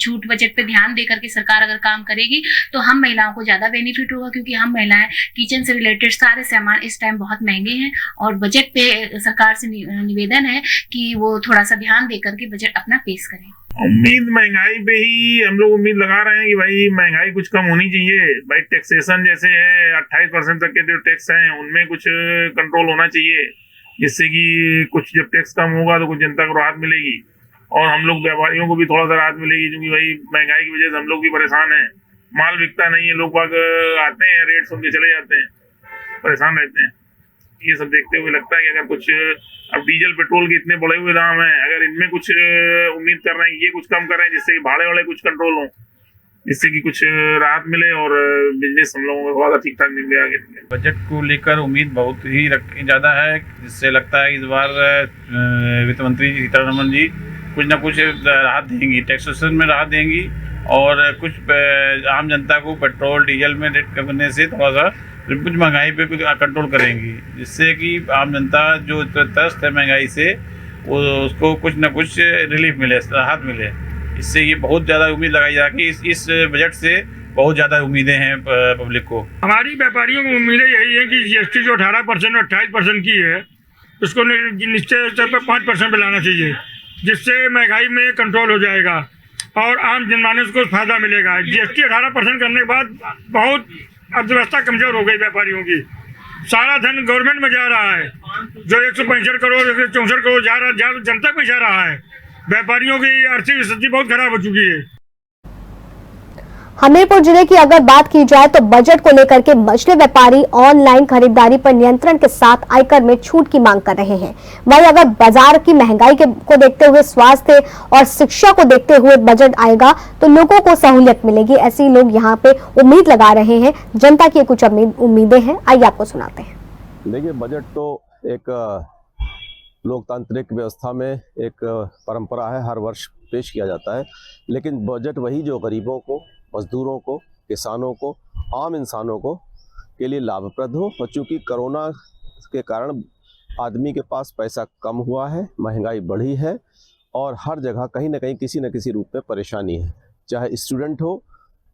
छूट बजट पे ध्यान दे करके सरकार अगर काम करेगी तो हम महिलाओं को ज्यादा बेनिफिट होगा, क्योंकि हम महिलाएं किचन से रिलेटेड सारे सामान इस टाइम बहुत महंगे हैं, और बजट पे सरकार से निवेदन है कि वो थोड़ा सा ध्यान दे करके बजट अपना पेश करें। उम्मीद महंगाई पे ही हम लोग उम्मीद लगा रहे हैं कि भाई महंगाई कुछ कम होनी चाहिए। भाई टैक्सेशन जैसे है 28% तक के जो टैक्स हैं उनमें कुछ कंट्रोल होना चाहिए, जिससे कि कुछ जब टैक्स कम होगा तो कुछ जनता को राहत मिलेगी, और हम लोग व्यापारियों को भी थोड़ा सा राहत मिलेगी, क्योंकि भाई महंगाई की वजह से हम लोग भी परेशान हैं। माल बिकता नहीं है, लोग बाग आते हैं, रेट सुन के चले जाते हैं, परेशान रहते हैं। ये सब देखते हुए लगता है कि अगर कुछ अब डीजल पेट्रोल के इतने बढ़े हुए दाम हैं, अगर इनमें कुछ उम्मीद कर रहे हैं ये कुछ कम कर रहे हैं जिससे कि भाड़े वाले कुछ कंट्रोल हो, जिससे कि कुछ राहत मिले और बिजनेस हम लोगों को थोड़ा ठीक ठाक मिल जाए आगे। बजट को लेकर उम्मीद बहुत ही ज़्यादा है, जिससे लगता है इस बार वित्त मंत्री सीतारमण जी कुछ ना कुछ राहत देंगी, टैक्सेशन में राहत देंगी, और कुछ आम जनता को पेट्रोल डीजल में रेट करने से थोड़ा सा कुछ महंगाई पे कुछ कंट्रोल करेंगी, जिससे कि आम जनता जो त्रस्त है महंगाई से वो उसको कुछ ना कुछ रिलीफ मिले, राहत मिले। इससे ये बहुत ज़्यादा उम्मीद लगाई जा रही है कि इस बजट से बहुत ज़्यादा उम्मीदें हैं पब्लिक को। हमारी व्यापारियों को उम्मीदें यही है कि GST जो 18% और 28% की है उसको निश्चय स्तर पर 5% पर लाना चाहिए, जिससे महंगाई में कंट्रोल हो जाएगा और आम जनमानस को फायदा मिलेगा। GST 18% करने के बाद बहुत अर्थव्यवस्था कमजोर हो गई व्यापारियों की, सारा धन गवर्नमेंट में जा रहा है, जो 165 करोड़ 64 करोड़ जा रहा जनता को जा रहा है। व्यापारियों की आर्थिक स्थिति बहुत खराब हो चुकी है। हमीरपुर जिले की अगर बात की जाए तो बजट को लेकर के मछली व्यापारी ऑनलाइन खरीदारी पर नियंत्रण के साथ आयकर में छूट की मांग कर रहे हैं। वहीं अगर बाजार की महंगाई को देखते हुए स्वास्थ्य और शिक्षा को देखते हुए बजट आएगा तो लोगों को सहूलियत मिलेगी, ऐसी लोग यहाँ पे उम्मीद लगा रहे हैं। जनता की कुछ उम्मीदें हैं, आइए आपको सुनाते हैं। देखिए, बजट तो एक लोकतांत्रिक व्यवस्था में एक परंपरा है, हर वर्ष पेश किया जाता है, लेकिन बजट वही जो गरीबों को, मजदूरों को, किसानों को, आम इंसानों को के लिए लाभप्रद हो। और चूँकि कोरोना के कारण आदमी के पास पैसा कम हुआ है, महंगाई बढ़ी है और हर जगह कहीं ना कहीं किसी न किसी रूप में परेशानी है। चाहे स्टूडेंट हो,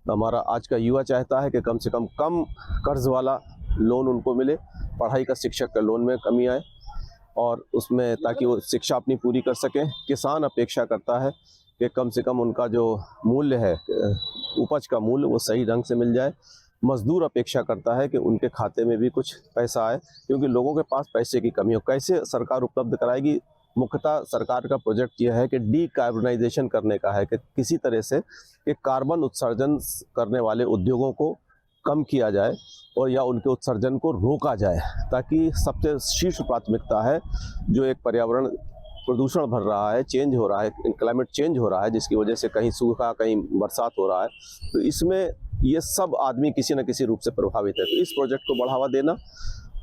हमारा आज का युवा चाहता है कि कम से कम कर्ज वाला लोन उनको मिले, पढ़ाई का शिक्षक का लोन में कमी आए और उसमें ताकि वो शिक्षा अपनी पूरी कर सकें। किसान अपेक्षा करता है कि कम से कम उनका जो मूल्य है, उपज का मूल्य, वो सही ढंग से मिल जाए। मजदूर अपेक्षा करता है कि उनके खाते में भी कुछ पैसा आए, क्योंकि लोगों के पास पैसे की कमी हो। कैसे सरकार उपलब्ध कराएगी? मुख्यतः सरकार का प्रोजेक्ट यह है कि डीकार्बनाइजेशन करने का है, कि किसी तरह से कि कार्बन उत्सर्जन करने वाले उद्योगों को कम किया जाए और या उनके उत्सर्जन को रोका जाए, ताकि सबसे शीर्ष प्राथमिकता है जो एक पर्यावरण प्रदूषण बढ़ रहा है, चेंज हो रहा है, क्लाइमेट चेंज हो रहा है, जिसकी वजह से कहीं सूखा, कहीं बरसात हो रहा है, तो इसमें ये सब आदमी किसी न किसी रूप से प्रभावित है। तो इस प्रोजेक्ट को बढ़ावा देना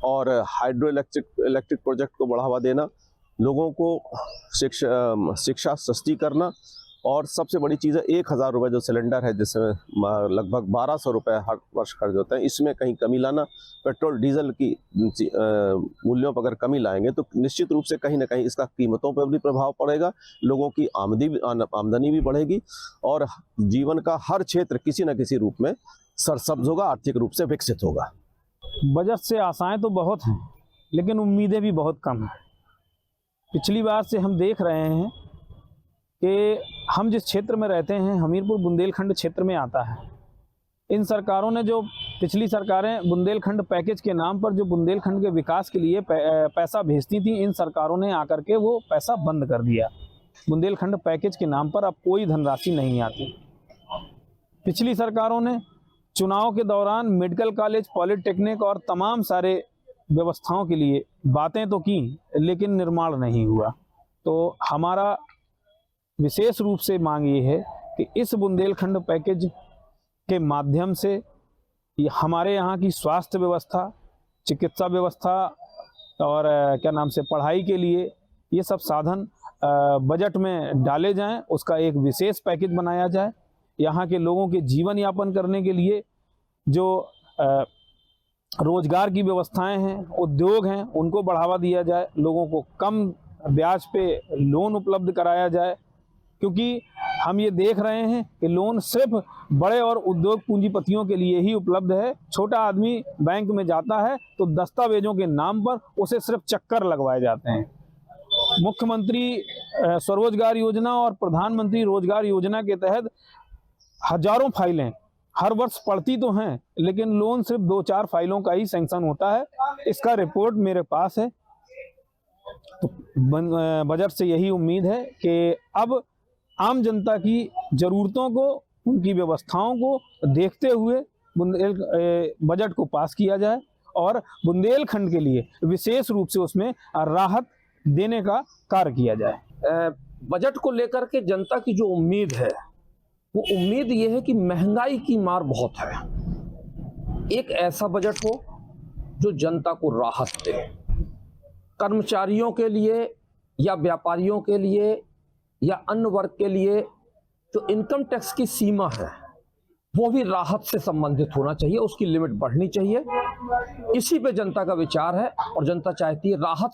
और हाइड्रो इलेक्ट्रिक प्रोजेक्ट को बढ़ावा देना, लोगों को शिक्षा सस्ती करना और सबसे बड़ी चीज़ है 1000 रुपये जो सिलेंडर है, जिसमें लगभग 1200 रुपये हर वर्ष खर्च होता है, इसमें कहीं कमी लाना। पेट्रोल डीजल की मूल्यों पर अगर कमी लाएंगे तो निश्चित रूप से कहीं ना कहीं इसका कीमतों पर भी प्रभाव पड़ेगा, लोगों की आमदनी भी बढ़ेगी और जीवन का हर क्षेत्र किसी न किसी रूप में सरसब्ज होगा, आर्थिक रूप से विकसित होगा। बजट से आशाएं तो बहुत हैं, लेकिन उम्मीदें भी बहुत कम हैं। पिछली बार से हम देख रहे हैं कि हम जिस क्षेत्र में रहते हैं, हमीरपुर बुंदेलखंड क्षेत्र में आता है। इन सरकारों ने जो पिछली सरकारें बुंदेलखंड पैकेज के नाम पर जो बुंदेलखंड के विकास के लिए पैसा भेजती थी, इन सरकारों ने आकर के वो पैसा बंद कर दिया। बुंदेलखंड पैकेज के नाम पर अब कोई धनराशि नहीं आती। पिछली सरकारों ने चुनाव के दौरान मेडिकल कॉलेज, पॉलिटेक्निक और तमाम सारे व्यवस्थाओं के लिए बातें तो की, लेकिन निर्माण नहीं हुआ। तो हमारा विशेष रूप से मांग ये है कि इस बुंदेलखंड पैकेज के माध्यम से हमारे यहाँ की स्वास्थ्य व्यवस्था, चिकित्सा व्यवस्था और पढ़ाई के लिए ये सब साधन बजट में डाले जाएं, उसका एक विशेष पैकेज बनाया जाए। यहाँ के लोगों के जीवन यापन करने के लिए जो रोजगार की व्यवस्थाएं हैं, उद्योग हैं, उनको बढ़ावा दिया जाए, लोगों को कम ब्याज पे लोन उपलब्ध कराया जाए, क्योंकि हम ये देख रहे हैं कि लोन सिर्फ बड़े और उद्योग पूंजीपतियों के लिए ही उपलब्ध है। छोटा आदमी बैंक में जाता है तो दस्तावेजों के नाम पर उसे सिर्फ चक्कर लगवाए जाते हैं। मुख्यमंत्री स्वरोजगार योजना और प्रधानमंत्री रोजगार योजना के तहत हजारों फाइलें हर वर्ष पड़ती तो हैं, लेकिन लोन सिर्फ 2-4 फाइलों का ही सैंक्शन होता है। इसका रिपोर्ट मेरे पास है। तो बजट से यही उम्मीद है कि अब आम जनता की ज़रूरतों को, उनकी व्यवस्थाओं को देखते हुए बजट को पास किया जाए और बुंदेलखंड के लिए विशेष रूप से उसमें राहत देने का कार्य किया जाए। बजट को लेकर के जनता की जो उम्मीद है, वो उम्मीद ये है कि महंगाई की मार बहुत है। एक ऐसा बजट हो जो जनता को राहत दे, कर्मचारियों के लिए या व्यापारियों के लिए या अन्य वर्ग के लिए जो इनकम टैक्स की सीमा है वो भी राहत से संबंधित होना चाहिए, उसकी लिमिट बढ़नी चाहिए। इसी पे जनता का विचार है और जनता चाहती है राहत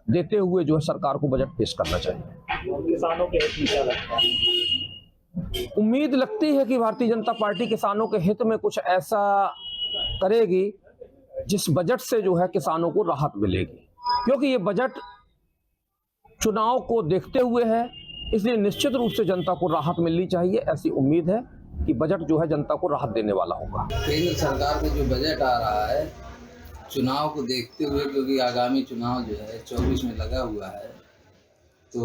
देते हुए जो है सरकार को बजट पेश करना चाहिए। किसानों के हित में क्या लगता है? उम्मीद लगती है कि भारतीय जनता पार्टी किसानों के हित में कुछ ऐसा करेगी जिस बजट से जो है किसानों को राहत मिलेगी, क्योंकि ये बजट चुनाव को देखते हुए है, इसलिए निश्चित रूप से जनता को राहत मिलनी चाहिए। ऐसी उम्मीद है कि बजट जो है जनता को राहत देने वाला होगा। केंद्र सरकार में जो बजट आ रहा है चुनाव को देखते हुए, क्योंकि आगामी चुनाव जो है 24 में लगा हुआ है, तो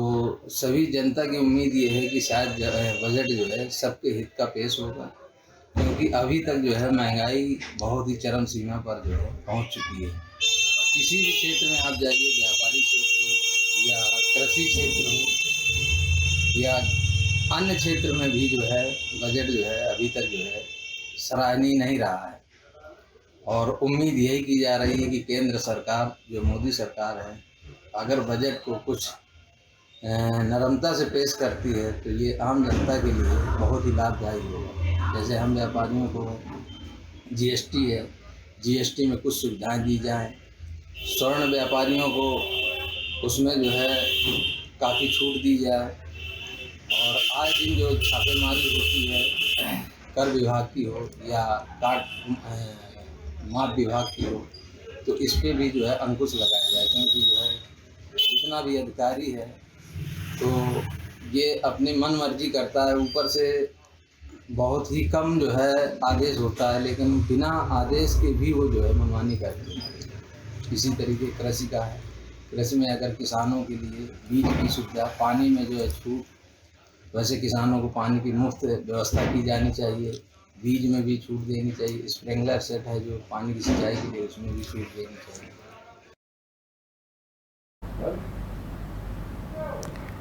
सभी जनता की उम्मीद ये है कि शायद बजट जो है सबके हित का पेश होगा, क्योंकि अभी तक जो है महंगाई बहुत ही चरम सीमा पर जो है पहुंच चुकी है। किसी भी क्षेत्र में आप जाइए, व्यापारी क्षेत्र हो या कृषि क्षेत्र हो या अन्य क्षेत्र में भी जो है बजट जो है अभी तक जो है सराहनीय नहीं रहा है। और उम्मीद यही की जा रही है कि केंद्र सरकार, जो मोदी सरकार है, अगर बजट को कुछ नरमता से पेश करती है तो ये आम जनता के लिए बहुत ही लाभदायी होगा। जैसे हम व्यापारियों को जीएसटी है, जीएसटी में कुछ सुविधाएं दी जाएं, स्वर्ण व्यापारियों को उसमें जो है काफ़ी छूट दी जाए, और आए दिन जो छापेमारी होती है कर विभाग की हो या माप विभाग की हो, तो इस पे भी जो है अंकुश लगाया जाए, क्योंकि जो है जितना भी अधिकारी है तो ये अपनी मन मर्जी करता है। ऊपर से बहुत ही कम जो है आदेश होता है, लेकिन बिना आदेश के भी वो जो है मनमानी करते हैं। इसी तरीके कृषि का है, कृषि में अगर किसानों के लिए बीज की सुविधा, पानी में जो है छूट, वैसे किसानों को पानी की मुफ्त व्यवस्था की जानी चाहिए, बीज में भी छूट देनी चाहिए। स्प्रिंकलर सेट है जो पानी की सिंचाई के लिए, उसमें भी छूट देनी चाहिए।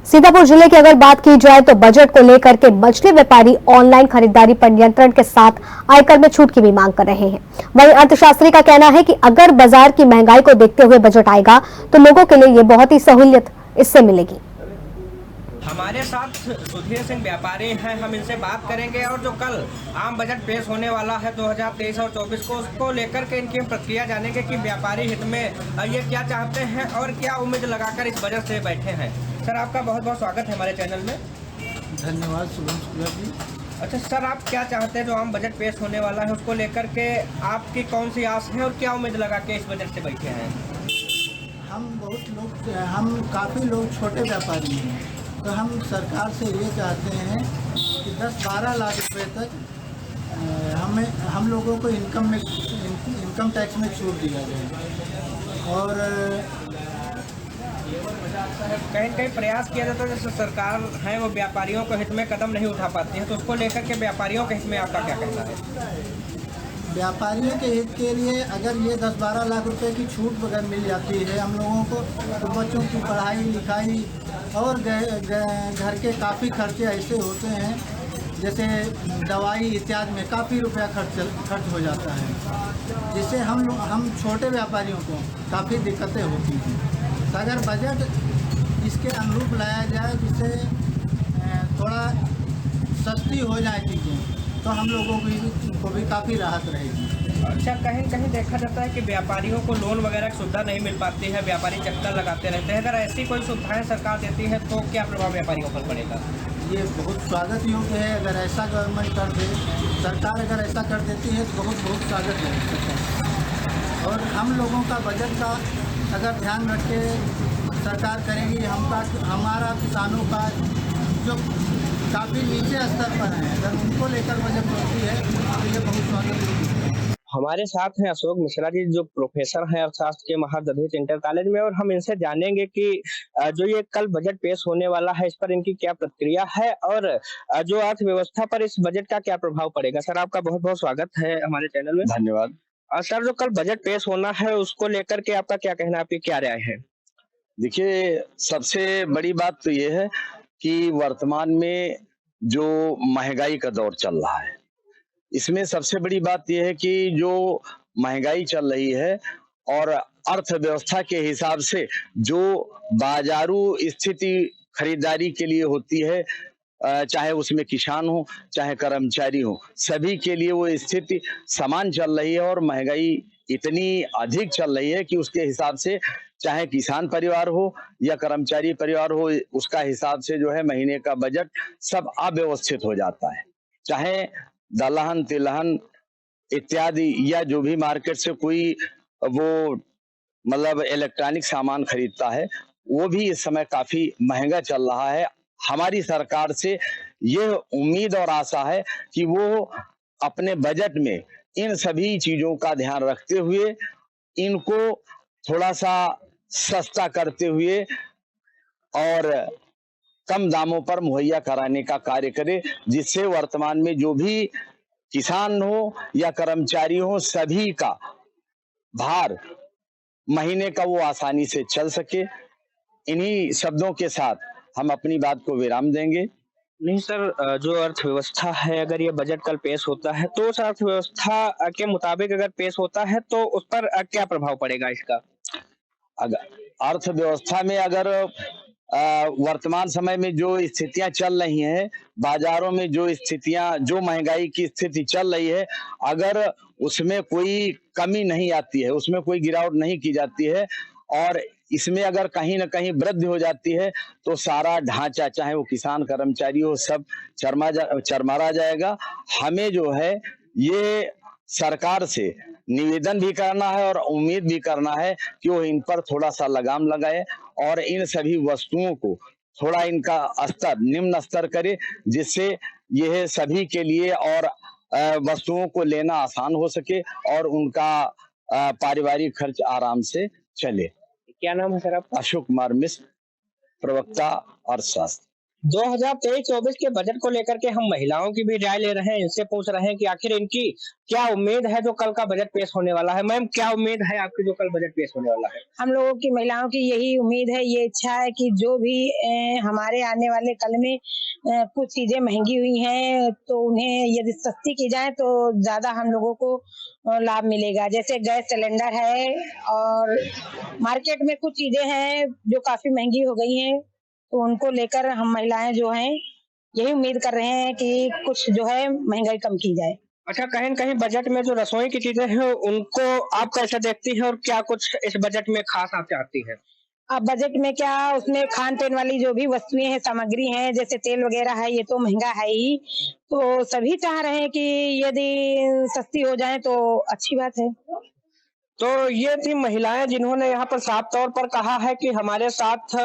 सीतापुर जिले की अगर बात की जाए तो बजट को लेकर के मछली व्यापारी ऑनलाइन खरीदारी पर नियंत्रण के साथ आयकर में छूट की भी मांग कर रहे हैं। वहीं अर्थशास्त्री का कहना है कि अगर बाजार की महंगाई को देखते हुए बजट आएगा तो लोगों के लिए ये बहुत ही सहूलियत इससे मिलेगी। हमारे साथ सुधीर सिंह व्यापारी हैं, हम इनसे बात करेंगे और जो कल आम बजट पेश होने वाला है 2023 और 24 को, उसको लेकर के इनकी प्रक्रिया जानेंगे कि व्यापारी हित में ये क्या चाहते हैं और क्या उम्मीद लगाकर इस बजट से बैठे हैं। सर, आपका बहुत बहुत स्वागत है हमारे चैनल में। धन्यवाद शुभम जी। अच्छा सर, आप क्या चाहते हैं जो आम बजट पेश होने वाला है उसको लेकर के आपकी कौन सी आस है और क्या उम्मीद लगा के इस बजट से बैठे हैं? हम काफ़ी लोग छोटे व्यापारी हैं, तो हम सरकार से ये चाहते हैं कि 10-12 लाख रुपए तक हम लोगों को इनकम टैक्स में छूट दिया जाए। और कहीं प्रयास किया जाता है, जैसे सरकार है वो व्यापारियों को हित में कदम नहीं उठा पाती है, तो उसको लेकर के व्यापारियों के हित में आपका क्या कहना है? व्यापारियों के हित के लिए अगर ये 10-12 लाख रुपए की छूट अगर मिल जाती है हम लोगों को, तो बच्चों की पढ़ाई लिखाई और घर के काफ़ी खर्चे ऐसे होते हैं, जैसे दवाई इत्यादि में काफ़ी रुपया खर्च हो जाता है, जिससे हम छोटे व्यापारियों को काफ़ी दिक्कतें होती हैं। तो अगर बजट इसके अनुरूप लाया जाए, जिससे थोड़ा सस्ती हो जाए चीज़ें, तो हम लोगों को भी काफ़ी राहत रहेगी। अच्छा, कहीं देखा जाता है कि व्यापारियों को लोन वगैरह की सुविधा नहीं मिल पाती है, व्यापारी चक्कर लगाते रहते हैं। अगर ऐसी कोई सुविधाएं सरकार देती है तो क्या प्रभाव व्यापारियों पर पड़ेगा? ये बहुत स्वागत योग्य है। अगर ऐसा गवर्नमेंट कर दे, सरकार अगर ऐसा कर देती है तो बहुत स्वागत है। और हम लोगों का बजट का अगर ध्यान रख के सरकार करेगी, हमारा किसानों का जो काफ़ी नीचे स्तर पर है, अगर उनको लेकर बजट होती है तो ये बहुत स्वागत है। हमारे साथ हैं अशोक मिश्रा जी, जो प्रोफेसर हैं अर्थशास्त्र के महादधित इंटर कॉलेज में, और हम इनसे जानेंगे कि जो ये कल बजट पेश होने वाला है इस पर इनकी क्या प्रतिक्रिया है और जो अर्थव्यवस्था पर इस बजट का क्या प्रभाव पड़ेगा। सर, आपका बहुत बहुत स्वागत है हमारे चैनल में। धन्यवाद। सर, जो कल बजट पेश होना है उसको लेकर के आपका क्या कहना है, आपकी क्या राय है? देखिए, सबसे बड़ी बात तो ये है कि वर्तमान में जो महंगाई का दौर चल रहा है, इसमें सबसे बड़ी बात यह है कि जो महंगाई चल रही है और अर्थव्यवस्था के हिसाब से जो बाजारू स्थिति खरीदारी के लिए होती है, चाहे उसमें किसान हो चाहे कर्मचारी हो, सभी के लिए वो स्थिति समान चल रही है और महंगाई इतनी अधिक चल रही है कि उसके हिसाब से चाहे किसान परिवार हो या कर्मचारी परिवार हो, उसका हिसाब से जो है महीने का बजट सब अव्यवस्थित हो जाता है। चाहे दलहन तिलहन इत्यादि या जो भी मार्केट से कोई वो मतलब इलेक्ट्रॉनिक सामान खरीदता है, वो भी इस समय काफी महंगा चल रहा है। हमारी सरकार से ये उम्मीद और आशा है कि वो अपने बजट में इन सभी चीजों का ध्यान रखते हुए इनको थोड़ा सा सस्ता करते हुए और कम दामों पर मुहैया कराने का कार्य करे, जिससे वर्तमान में जो भी किसान हो या कर्मचारी हो, सभी का भार महीने का वो आसानी से चल सके। इन्हीं शब्दों के साथ हम अपनी बात को विराम देंगे। नहीं सर, जो अर्थव्यवस्था है, अगर ये बजट कल पेश होता है तो उस अर्थव्यवस्था के मुताबिक अगर पेश होता है तो उस पर क्या प्रभाव पड़ेगा इसका? अगर अर्थव्यवस्था में अगर वर्तमान समय में जो स्थितियां चल रही हैं, बाजारों में जो स्थितियां, जो महंगाई की स्थिति चल रही है, अगर उसमें कोई कमी नहीं आती है, उसमें कोई गिरावट नहीं की जाती है और इसमें अगर कहीं ना कहीं वृद्धि हो जाती है तो सारा ढांचा, चाहे वो किसान कर्मचारी हो, सब चरमरा जाएगा। हमें जो है ये सरकार से निवेदन भी करना है और उम्मीद भी करना है कि वो इन पर थोड़ा सा लगाम लगाए और इन सभी वस्तुओं को थोड़ा इनका स्तर निम्न स्तर करे, जिससे यह सभी के लिए और वस्तुओं को लेना आसान हो सके और उनका पारिवारिक खर्च आराम से चले। क्या नाम है सर आपका? अशोक कुमार मिश्र, प्रवक्ता अर्थशास्त्र। 2023-24 के बजट को लेकर के हम महिलाओं की भी राय ले रहे हैं, इनसे पूछ रहे हैं कि आखिर इनकी क्या उम्मीद है जो कल का बजट पेश होने वाला है। मैम, क्या उम्मीद है आपकी जो कल बजट पेश होने वाला है? हम लोगों की महिलाओं की यही उम्मीद है, ये इच्छा है कि जो भी हमारे आने वाले कल में कुछ चीजें महंगी हुई हैं तो उन्हें यदि सस्ती की जाए तो ज्यादा हम लोगों को लाभ मिलेगा। जैसे गैस सिलेंडर है और मार्केट में कुछ चीजें हैं जो काफी महंगी हो गई हैं, तो उनको लेकर हम महिलाएं जो हैं यही उम्मीद कर रहे हैं कि कुछ जो है महंगाई कम की जाए। अच्छा, कहीं न कहीं बजट में जो रसोई की चीजें हैं उनको आप कैसे देखती हैं और क्या कुछ इस बजट में खास आप चाहती हैं? अब बजट में क्या, उसमें खान पीन वाली जो भी वस्तुएं हैं, सामग्री हैं, जैसे तेल वगैरह है, ये तो महंगा है ही, तो सभी चाह रहे हैं कि यदि सस्ती हो जाए तो अच्छी बात है। तो ये थी महिलाएं जिन्होंने यहाँ पर साफ तौर पर कहा है कि हमारे साथ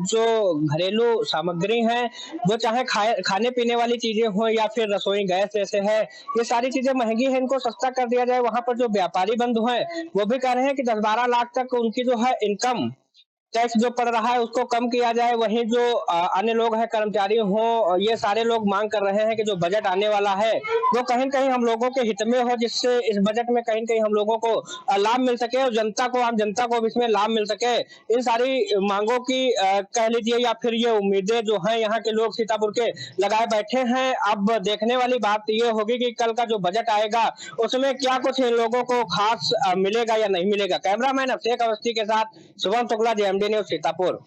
जो घरेलू सामग्री हैं, वो चाहे खाने पीने वाली चीजें हो या फिर रसोई गैस जैसे है, ये सारी चीजें महंगी हैं, इनको सस्ता कर दिया जाए। वहाँ पर जो व्यापारी बंधु हैं वो भी कह रहे हैं कि 10-12 लाख तक उनकी जो है इनकम टैक्स जो पड़ रहा है उसको कम किया जाए। वहीं जो अन्य लोग हैं, कर्मचारी हो, ये सारे लोग मांग कर रहे हैं कि जो बजट आने वाला है वो कहीं कहीं हम लोगों के हित में हो, जिससे इस बजट में कहीं कहीं हम लोगों को लाभ मिल सके और जनता को, आम जनता को भी इसमें लाभ मिल सके। इन सारी मांगों की कह लीजिए या फिर ये उम्मीदें जो हैं यहाँ के लोग सीतापुर के लगाए बैठे हैं। अब देखने वाली बात ये होगी कि कल का जो बजट आएगा उसमें क्या कुछ इन लोगों को खास मिलेगा या नहीं मिलेगा। कैमरामैन अभिषेक अवस्थी के साथ शुभम शुक्ला, JMD न्यूज़, सीतापुर।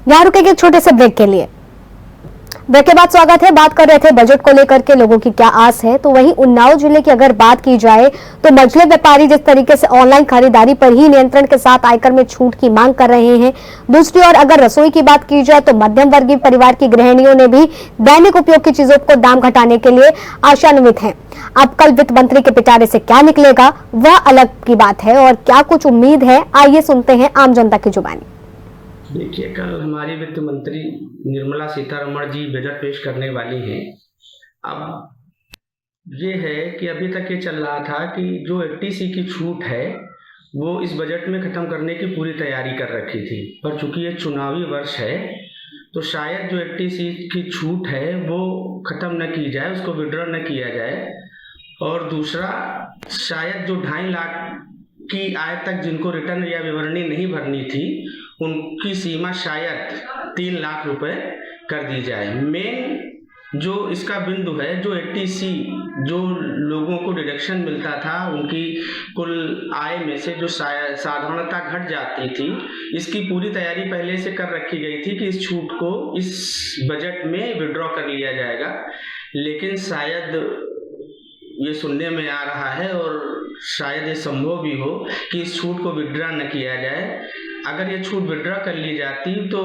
यहाँ रुकेंगे एक छोटे से ब्रेक के लिए। ब्रेक के बाद स्वागत है। बात कर रहे थे बजट को लेकर के लोगों की क्या आस है, तो वहीं उन्नाव जिले की अगर बात की जाए तो मझले व्यापारी जिस तरीके से ऑनलाइन खरीदारी पर ही नियंत्रण के साथ आयकर में छूट की मांग कर रहे हैं, दूसरी ओर अगर रसोई की बात की जाए तो मध्यम वर्गीय परिवार की गृहिणियों ने भी दैनिक उपयोग की चीजों को दाम घटाने के लिए आशान्वित हैं। अब कल वित्त मंत्री के पिटारे से क्या निकलेगा वह अलग की बात है, और क्या कुछ उम्मीद है, आइए सुनते हैं आम जनता की जुबानी। देखिए, कल हमारी वित्त मंत्री निर्मला सीतारमण जी बजट पेश करने वाली हैं। अब ये है कि अभी तक ये चल रहा था कि जो 80C की छूट है वो इस बजट में ख़त्म करने की पूरी तैयारी कर रखी थी, पर चूंकि ये चुनावी वर्ष है तो शायद जो 80C की छूट है वो ख़त्म न की जाए, उसको विड्रॉ न किया जाए। और दूसरा, शायद जो 2.5 लाख की आय तक जिनको रिटर्न या विवरणी नहीं भरनी थी उनकी सीमा शायद 3 लाख रुपए कर दी जाए। मेन जो इसका बिंदु है, जो 80C जो लोगों को डिडक्शन मिलता था उनकी कुल आय में से जो साधारणता घट जाती थी, इसकी पूरी तैयारी पहले से कर रखी गई थी कि इस छूट को इस बजट में विड्रॉ कर लिया जाएगा। लेकिन शायद ये सुनने में आ रहा है और शायद ये संभव भी हो कि इस छूट को विड्रॉ न किया जाए। अगर ये छूट विड्रॉ कर ली जाती तो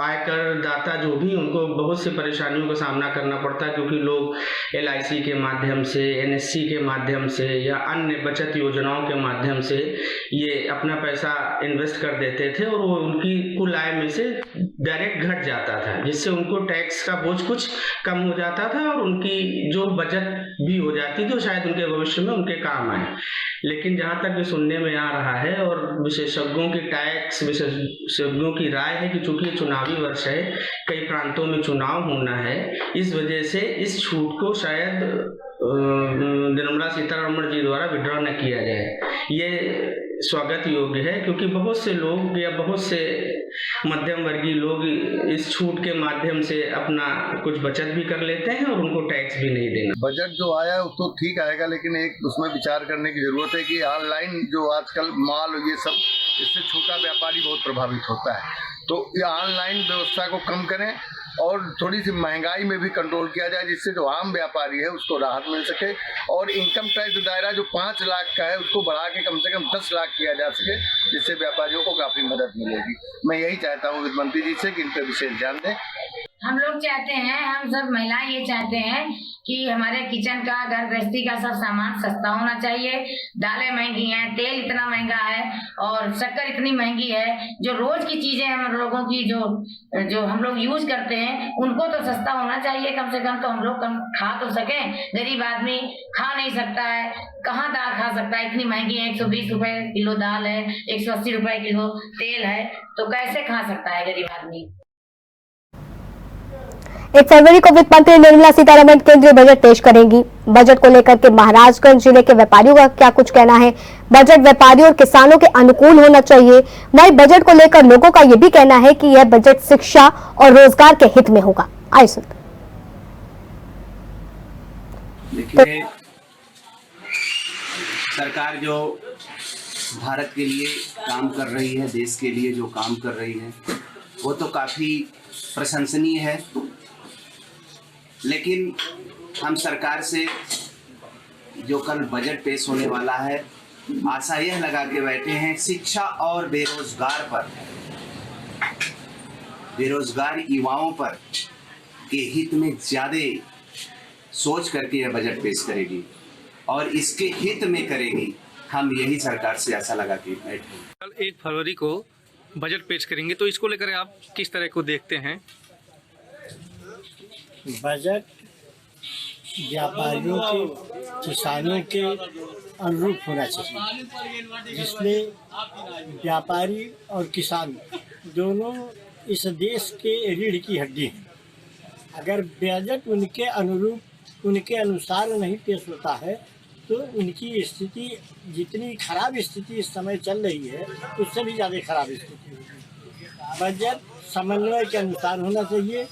आयकर दाता जो भी, उनको बहुत सी परेशानियों का सामना करना पड़ता, क्योंकि लोग LIC के माध्यम से, NSC के माध्यम से या अन्य बचत योजनाओं के माध्यम से ये अपना पैसा इन्वेस्ट कर देते थे और वो उनकी कुल आय में से डायरेक्ट घट जाता था, जिससे उनको टैक्स का बोझ कुछ कम हो जाता था और उनकी जो बचत भी हो जाती तो शायद उनके भविष्य में उनके काम आए। लेकिन जहाँ तक ये सुनने में आ रहा है और विशेषज्ञों की राय है कि चूंकि ये चुनावी वर्ष है, कई प्रांतों में चुनाव होना है, इस वजह से इस छूट को शायद निर्मला सीतारमण जी द्वारा विड्रॉ न किया जाए। ये स्वागत योग्य है, क्योंकि बहुत से लोग या बहुत से मध्यम वर्गीय लोग इस छूट के माध्यम से अपना कुछ बचत भी कर लेते हैं और उनको टैक्स भी नहीं देना। बजट जो आया है तो ठीक आएगा, लेकिन एक उसमें विचार करने की जरूरत है कि ऑनलाइन जो आजकल माल ये सब, इससे छोटा व्यापारी बहुत प्रभावित होता है। तो ये ऑनलाइन व्यवस्था को कम करें और थोड़ी सी महंगाई में भी कंट्रोल किया जाए, जिससे जो आम व्यापारी है उसको राहत मिल सके। और इनकम टैक्स दायरा जो 5 लाख का है उसको बढ़ा के कम से कम 10 लाख किया जा सके, जिससे व्यापारियों को काफी मदद मिलेगी। मैं यही चाहता हूँ वित्त मंत्री जी से कि इन पर विशेष ध्यान दें। हम लोग चाहते हैं, हम सब महिलाएं ये चाहते हैं कि हमारे किचन का, घर गृहस्थी का सब सामान सस्ता होना चाहिए। दालें महंगी हैं, तेल इतना महंगा है और शक्कर इतनी महंगी है। जो रोज की चीजें हम लोगों की जो हम लोग यूज करते हैं उनको तो सस्ता होना चाहिए कम से कम, तो हम लोग कम खा तो सकें। गरीब आदमी खा नहीं सकता है, कहाँ दाल खा सकता है, इतनी महंगी है। 120 रुपए किलो दाल है, 180 रुपए किलो तेल है, तो कैसे खा सकता है गरीब आदमी। 1 फरवरी को वित्त मंत्री निर्मला सीतारमण केंद्रीय बजट पेश करेंगी। बजट को लेकर के महाराजगंज जिले के व्यापारियों का क्या कुछ कहना है। बजट व्यापारियों और किसानों के अनुकूल होना चाहिए। वहीं बजट को लेकर लोगों का यह भी कहना है कि यह बजट शिक्षा और रोजगार के हित में होगा। आइए सुनते। देखिए, सरकार जो भारत के लिए काम कर रही है, देश के लिए जो काम कर रही है, वो तो काफी प्रशंसनीय है। लेकिन हम सरकार से जो कल बजट पेश होने वाला है, आशा यह लगा के बैठे हैं शिक्षा और बेरोजगार पर, बेरोजगार युवाओं पर के हित में ज्यादा सोच करके यह बजट पेश करेगी और इसके हित में करेगी। हम यही सरकार से आशा लगा के बैठे। कल 1 फरवरी को बजट पेश करेंगे, तो इसको लेकर आप किस तरह को देखते हैं? बजट व्यापारियों के, किसानों के अनुरूप होना चाहिए, जिसमें व्यापारी और किसान दोनों इस देश के रीढ़ की हड्डी हैं। अगर बजट उनके अनुरूप, उनके अनुसार नहीं पेश होता है तो उनकी स्थिति, जितनी खराब स्थिति इस समय चल रही है उससे भी ज़्यादा खराब स्थिति होगी। बजट समन्वय के अनुसार होना चाहिए,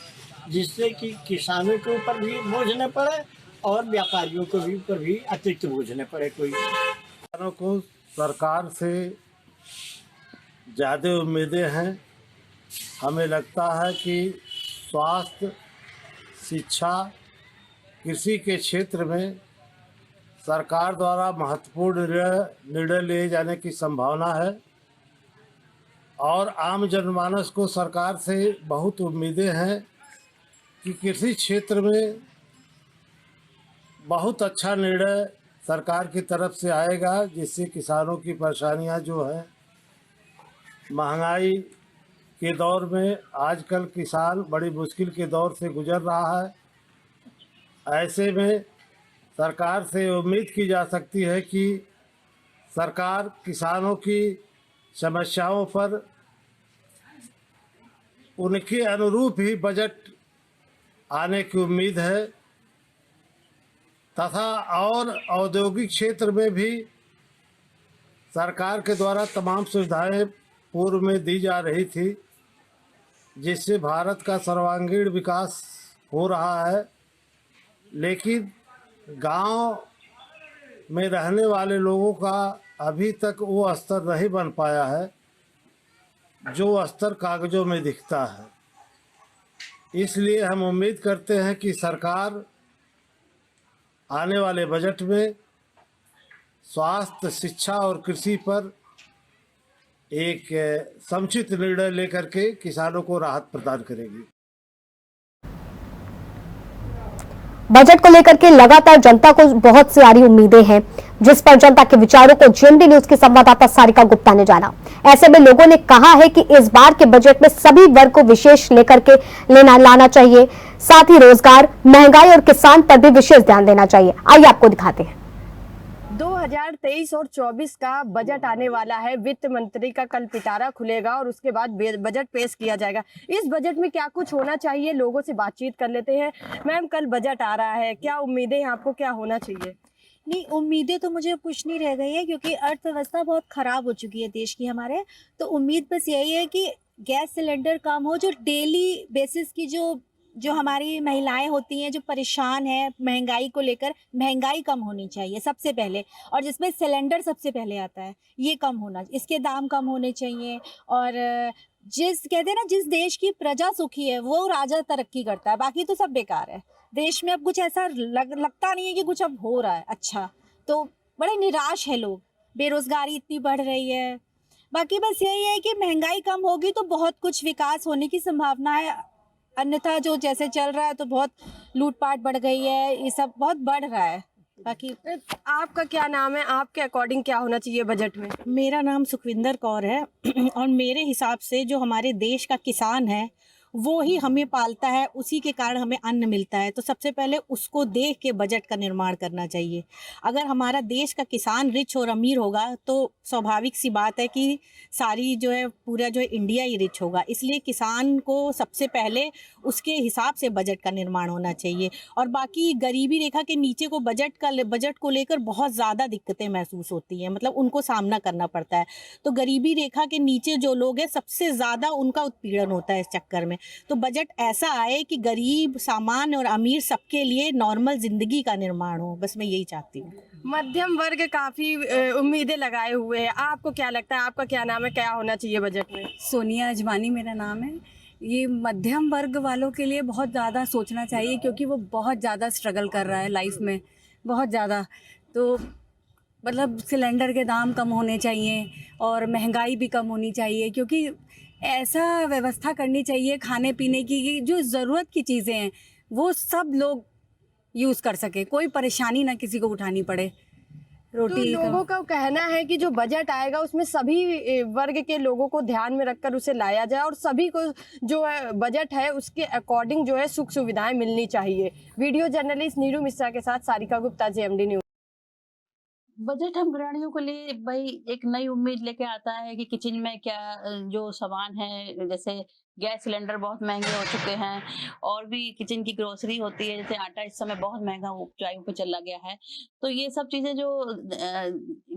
जिससे कि किसानों के ऊपर भी बोझ न पड़े और व्यापारियों को भी ऊपर भी अतिरिक्त बोझ न पड़े। कोई किसानों को सरकार से ज़्यादा उम्मीदें हैं। हमें लगता है कि स्वास्थ्य, शिक्षा, कृषि के क्षेत्र में सरकार द्वारा महत्वपूर्ण निर्णय लिए जाने की संभावना है और आम जनमानस को सरकार से बहुत उम्मीदें हैं कि कृषि क्षेत्र में बहुत अच्छा निर्णय सरकार की तरफ से आएगा, जिससे किसानों की परेशानियां जो है, महंगाई के दौर में आजकल किसान बड़ी मुश्किल के दौर से गुजर रहा है। ऐसे में सरकार से उम्मीद की जा सकती है कि सरकार किसानों की समस्याओं पर उनके अनुरूप ही बजट आने की उम्मीद है तथा और औद्योगिक क्षेत्र में भी सरकार के द्वारा तमाम सुविधाएं पूर्व में दी जा रही थी, जिससे भारत का सर्वांगीण विकास हो रहा है। लेकिन गांव में रहने वाले लोगों का अभी तक वो स्तर नहीं बन पाया है जो स्तर कागजों में दिखता है। इसलिए हम उम्मीद करते हैं कि सरकार आने वाले बजट में स्वास्थ्य, शिक्षा और कृषि पर एक समुचित निर्णय लेकर के किसानों को राहत प्रदान करेगी। बजट को लेकर के लगातार जनता को बहुत सारी उम्मीदें हैं, जिस पर जनता के विचारों को जीएमडी न्यूज की संवाददाता सारिका गुप्ता ने जाना। ऐसे में लोगों ने कहा है कि इस बार के बजट में सभी वर्ग को विशेष लेकर के लाना चाहिए, साथ ही रोजगार, महंगाई और किसान पर भी विशेष ध्यान देना चाहिए। आइए आपको दिखाते हैं। 2023 और 24 का बजट आने वाला है। वित्त मंत्री का कल पिटारा खुलेगा और उसके बाद बजट पेश किया जाएगा। इस बजट में क्या कुछ होना चाहिए, लोगों से बातचीत कर लेते हैं। मैम, कल बजट आ रहा है, क्या उम्मीदें हैं आपको, क्या होना चाहिए? नहीं, उम्मीदें तो मुझे कुछ नहीं रह गई है, क्योंकि अर्थव्यवस्था बहुत खराब हो चुकी है देश की हमारे। तो उम्मीद बस यही है कि गैस सिलेंडर कम हो, जो डेली बेसिस की जो हमारी महिलाएं होती हैं जो परेशान हैं महंगाई को लेकर, महंगाई कम होनी चाहिए सबसे पहले, और जिसमें सिलेंडर सबसे पहले आता है ये कम होना, इसके दाम कम होने चाहिए। और कहते हैं ना, जिस देश की प्रजा सुखी है वो राजा तरक्की करता है, बाकी तो सब बेकार है। देश में अब कुछ ऐसा लगता नहीं है कि कुछ अब हो रहा है अच्छा, तो बड़े निराश है लोग। बेरोजगारी इतनी बढ़ रही है। बाकी बस यही है कि महंगाई कम होगी तो बहुत कुछ विकास होने की संभावना है, अन्यथा जो जैसे चल रहा है तो बहुत लूटपाट बढ़ गई है, ये सब बहुत बढ़ रहा है। बाकी आपका क्या नाम है, आपके अकॉर्डिंग क्या होना चाहिए बजट में? मेरा नाम सुखविंदर कौर है और मेरे हिसाब से जो हमारे देश का किसान है वो ही हमें पालता है, उसी के कारण हमें अन्न मिलता है। तो सबसे पहले उसको देख के बजट का निर्माण करना चाहिए। अगर हमारा देश का किसान रिच और अमीर होगा तो स्वाभाविक सी बात है कि सारी जो है पूरा जो है इंडिया ही रिच होगा। इसलिए किसान को सबसे पहले उसके हिसाब से बजट का निर्माण होना चाहिए। और बाकी गरीबी रेखा के नीचे को बजट को लेकर बहुत ज़्यादा दिक्कतें महसूस होती हैं, मतलब उनको सामना करना पड़ता है। तो गरीबी रेखा के नीचे जो लोग हैं सबसे ज़्यादा उनका उत्पीड़न होता है इस चक्कर में। तो बजट ऐसा आए कि गरीब, सामान्य और अमीर सबके लिए नॉर्मल जिंदगी का निर्माण हो, बस मैं यही चाहती हूँ। मध्यम वर्ग काफी उम्मीदें लगाए हुए हैं, आपको क्या लगता है, आपका क्या नाम है, क्या होना चाहिए बजट में? सोनिया अजवानी मेरा नाम है। ये मध्यम वर्ग वालों के लिए बहुत ज़्यादा सोचना चाहिए, क्योंकि वो बहुत ज़्यादा स्ट्रगल कर रहा है लाइफ में, बहुत ज़्यादा। तो मतलब सिलेंडर के दाम कम होने चाहिए और महंगाई भी कम होनी चाहिए, क्योंकि ऐसा व्यवस्था करनी चाहिए खाने पीने की, जो ज़रूरत की चीज़ें हैं वो सब लोग यूज़ कर सके, कोई परेशानी ना किसी को उठानी पड़े। रोटी तो लोगों का कहना है कि जो बजट आएगा उसमें सभी वर्ग के लोगों को ध्यान में रखकर उसे लाया जाए और सभी को जो है बजट है उसके अकॉर्डिंग जो है सुख सुविधाएं मिलनी चाहिए। वीडियो जर्नलिस्ट नीरू मिश्रा के साथ Sarika Gupta, GMD news. Budget हम गृहिणियों के लिए भाई एक नई उम्मीद लेके आता है कि किचन में क्या जो सामान है, जैसे गैस सिलेंडर बहुत महंगे हो चुके हैं, और भी किचन की ग्रोसरी होती है, जैसे आटा इस समय बहुत महंगा ऊंचाइयों पे चला गया है। तो ये सब चीज़ें जो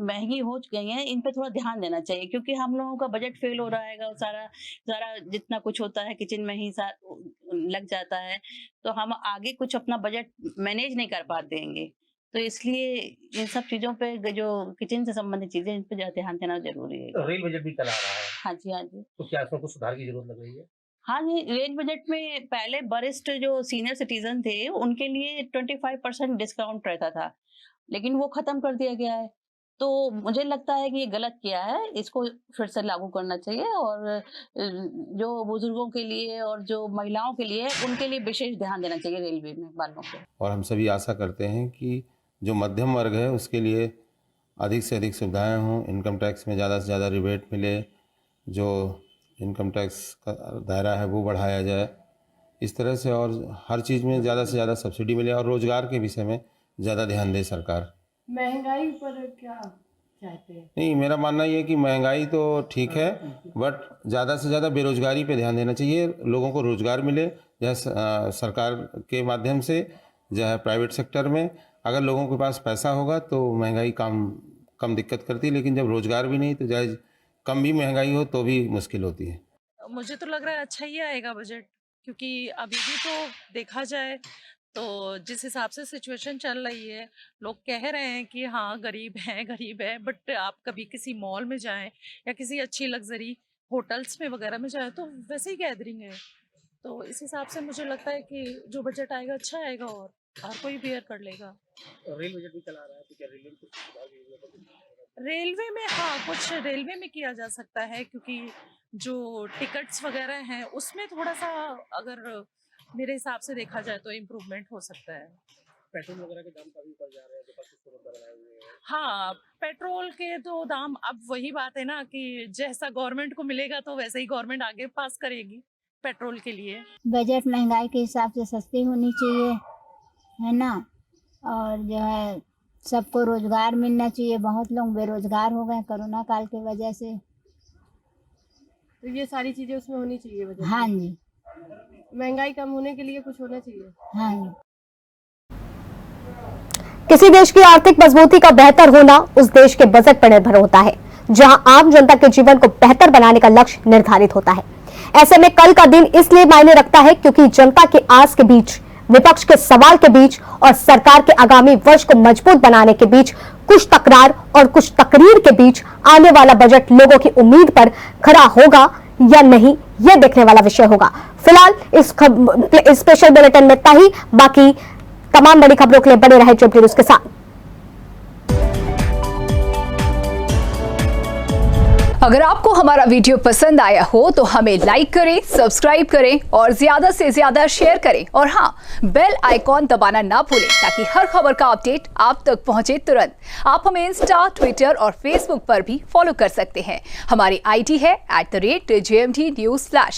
महंगी हो गई हैं, इन पे थोड़ा ध्यान देना चाहिए, क्योंकि हम लोगों का बजट फेल हो रहा है। सारा जितना कुछ होता है किचन में ही लग जाता है, तो हम आगे कुछ अपना बजट मैनेज नहीं कर पाते हैं। तो इसलिए इन सब चीजों पे, जो किचन से संबंधित चीजें, इन पे ध्यान देना जरूरी है। रेल बजट भी कल आ रहा है। हाँ जी, हाँ जी। तो क्या इसमें कुछ सुधार की जरूरत लग रही है? हाँ जी, रेल बजट में पहले वरिष्ठ जो सीनियर सिटीजन थे उनके लिए 25% डिस्काउंट रहता था, लेकिन वो खत्म कर दिया गया है। तो मुझे लगता है कि ये गलत किया है, इसको फिर से लागू करना चाहिए। और जो बुजुर्गों के लिए और जो महिलाओं के लिए, उनके लिए विशेष ध्यान देना चाहिए रेलवे में वालों को। और हम सभी आशा करते हैं कि जो मध्यम वर्ग है उसके लिए अधिक से अधिक सुविधाएं हों, इनकम टैक्स में ज़्यादा से ज़्यादा रिबेट मिले, जो इनकम टैक्स का दायरा है वो बढ़ाया जाए, इस तरह से, और हर चीज़ में ज़्यादा से ज़्यादा सब्सिडी मिले, और रोज़गार के विषय में ज़्यादा ध्यान दे सरकार। महंगाई पर क्या चाहते हैं? नहीं, मेरा मानना ये है कि महंगाई तो ठीक है, बट ज़्यादा से ज़्यादा बेरोजगारी पे ध्यान देना चाहिए। लोगों को रोज़गार मिले, जैसे सरकार के माध्यम से, चाहे प्राइवेट सेक्टर में। अगर लोगों के पास पैसा होगा तो महंगाई कम दिक्कत करती है, लेकिन जब रोज़गार भी नहीं तो चाहे कम भी महंगाई हो तो भी मुश्किल होती है। मुझे तो लग रहा है अच्छा ही आएगा बजट, क्योंकि अभी भी तो देखा जाए तो जिस हिसाब से सिचुएशन चल रही है, लोग कह रहे हैं कि हाँ गरीब है, बट आप कभी किसी मॉल में जाएं या किसी अच्छी लग्जरी होटल्स में वगैरह में जाएं तो वैसे ही गैदरिंग है। तो इस हिसाब से मुझे लगता है कि जो बजट आएगा अच्छा आएगा और हर कोई बेयर कर लेगा। रेल बजट भी चला रहा है, तो क्या रेलवे में कुछ सुधार की जरूरत है? रेलवे में हाँ, कुछ रेलवे में किया जा सकता है, क्योंकि जो टिकट्स वगैरह हैं उसमें थोड़ा सा, अगर मेरे हिसाब से देखा जाए तो इम्प्रूवमेंट हो सकता है। पेट्रोल वगैरह के दाम काफी ऊपर जा रहे हैं, विपक्ष को मुद्दा बनाए हुए हैं। हाँ, पेट्रोल के तो दाम, अब वही बात है ना कि जैसा गवर्नमेंट को मिलेगा तो वैसे ही गवर्नमेंट आगे पास करेगी पेट्रोल के लिए। बजट महंगाई के हिसाब से सस्ती होनी चाहिए, है ना, और जो है सबको रोजगार मिलना चाहिए। बहुत लोग बेरोजगार हो गए कोरोना काल की वजह से, तो ये सारी चीजें उसमें होनी चाहिए बजट। हाँ जी। महंगाई कम होने के लिए कुछ होना चाहिए। हाँ जी। किसी देश की आर्थिक मजबूती का बेहतर होना उस देश के बजट पर निर्भर होता है, जहां आम जनता के जीवन को बेहतर बनाने का लक्ष्य निर्धारित होता है। ऐसे में कल का दिन इसलिए मायने रखता है क्योंकि जनता के आस के बीच, विपक्ष के सवाल के बीच और सरकार के आगामी वर्ष को मजबूत बनाने के बीच कुछ तकरार और कुछ तकरीर के बीच आने वाला बजट लोगों की उम्मीद पर खरा होगा या नहीं, यह देखने वाला विषय होगा। फिलहाल इस स्पेशल बुलेटिन में इतना ही। बाकी तमाम बड़ी खबरों के लिए बने रहे ट्रिब्यून न्यूज के साथ। अगर आपको हमारा वीडियो पसंद आया हो तो हमें लाइक करें, सब्सक्राइब करें और ज्यादा से ज्यादा शेयर करें। और हाँ, बेल आइकॉन दबाना ना भूलें ताकि हर खबर का अपडेट आप तक पहुंचे तुरंत। आप हमें इंस्टा, ट्विटर और फेसबुक पर भी फॉलो कर सकते हैं। हमारी आईडी है @JMT News Flash।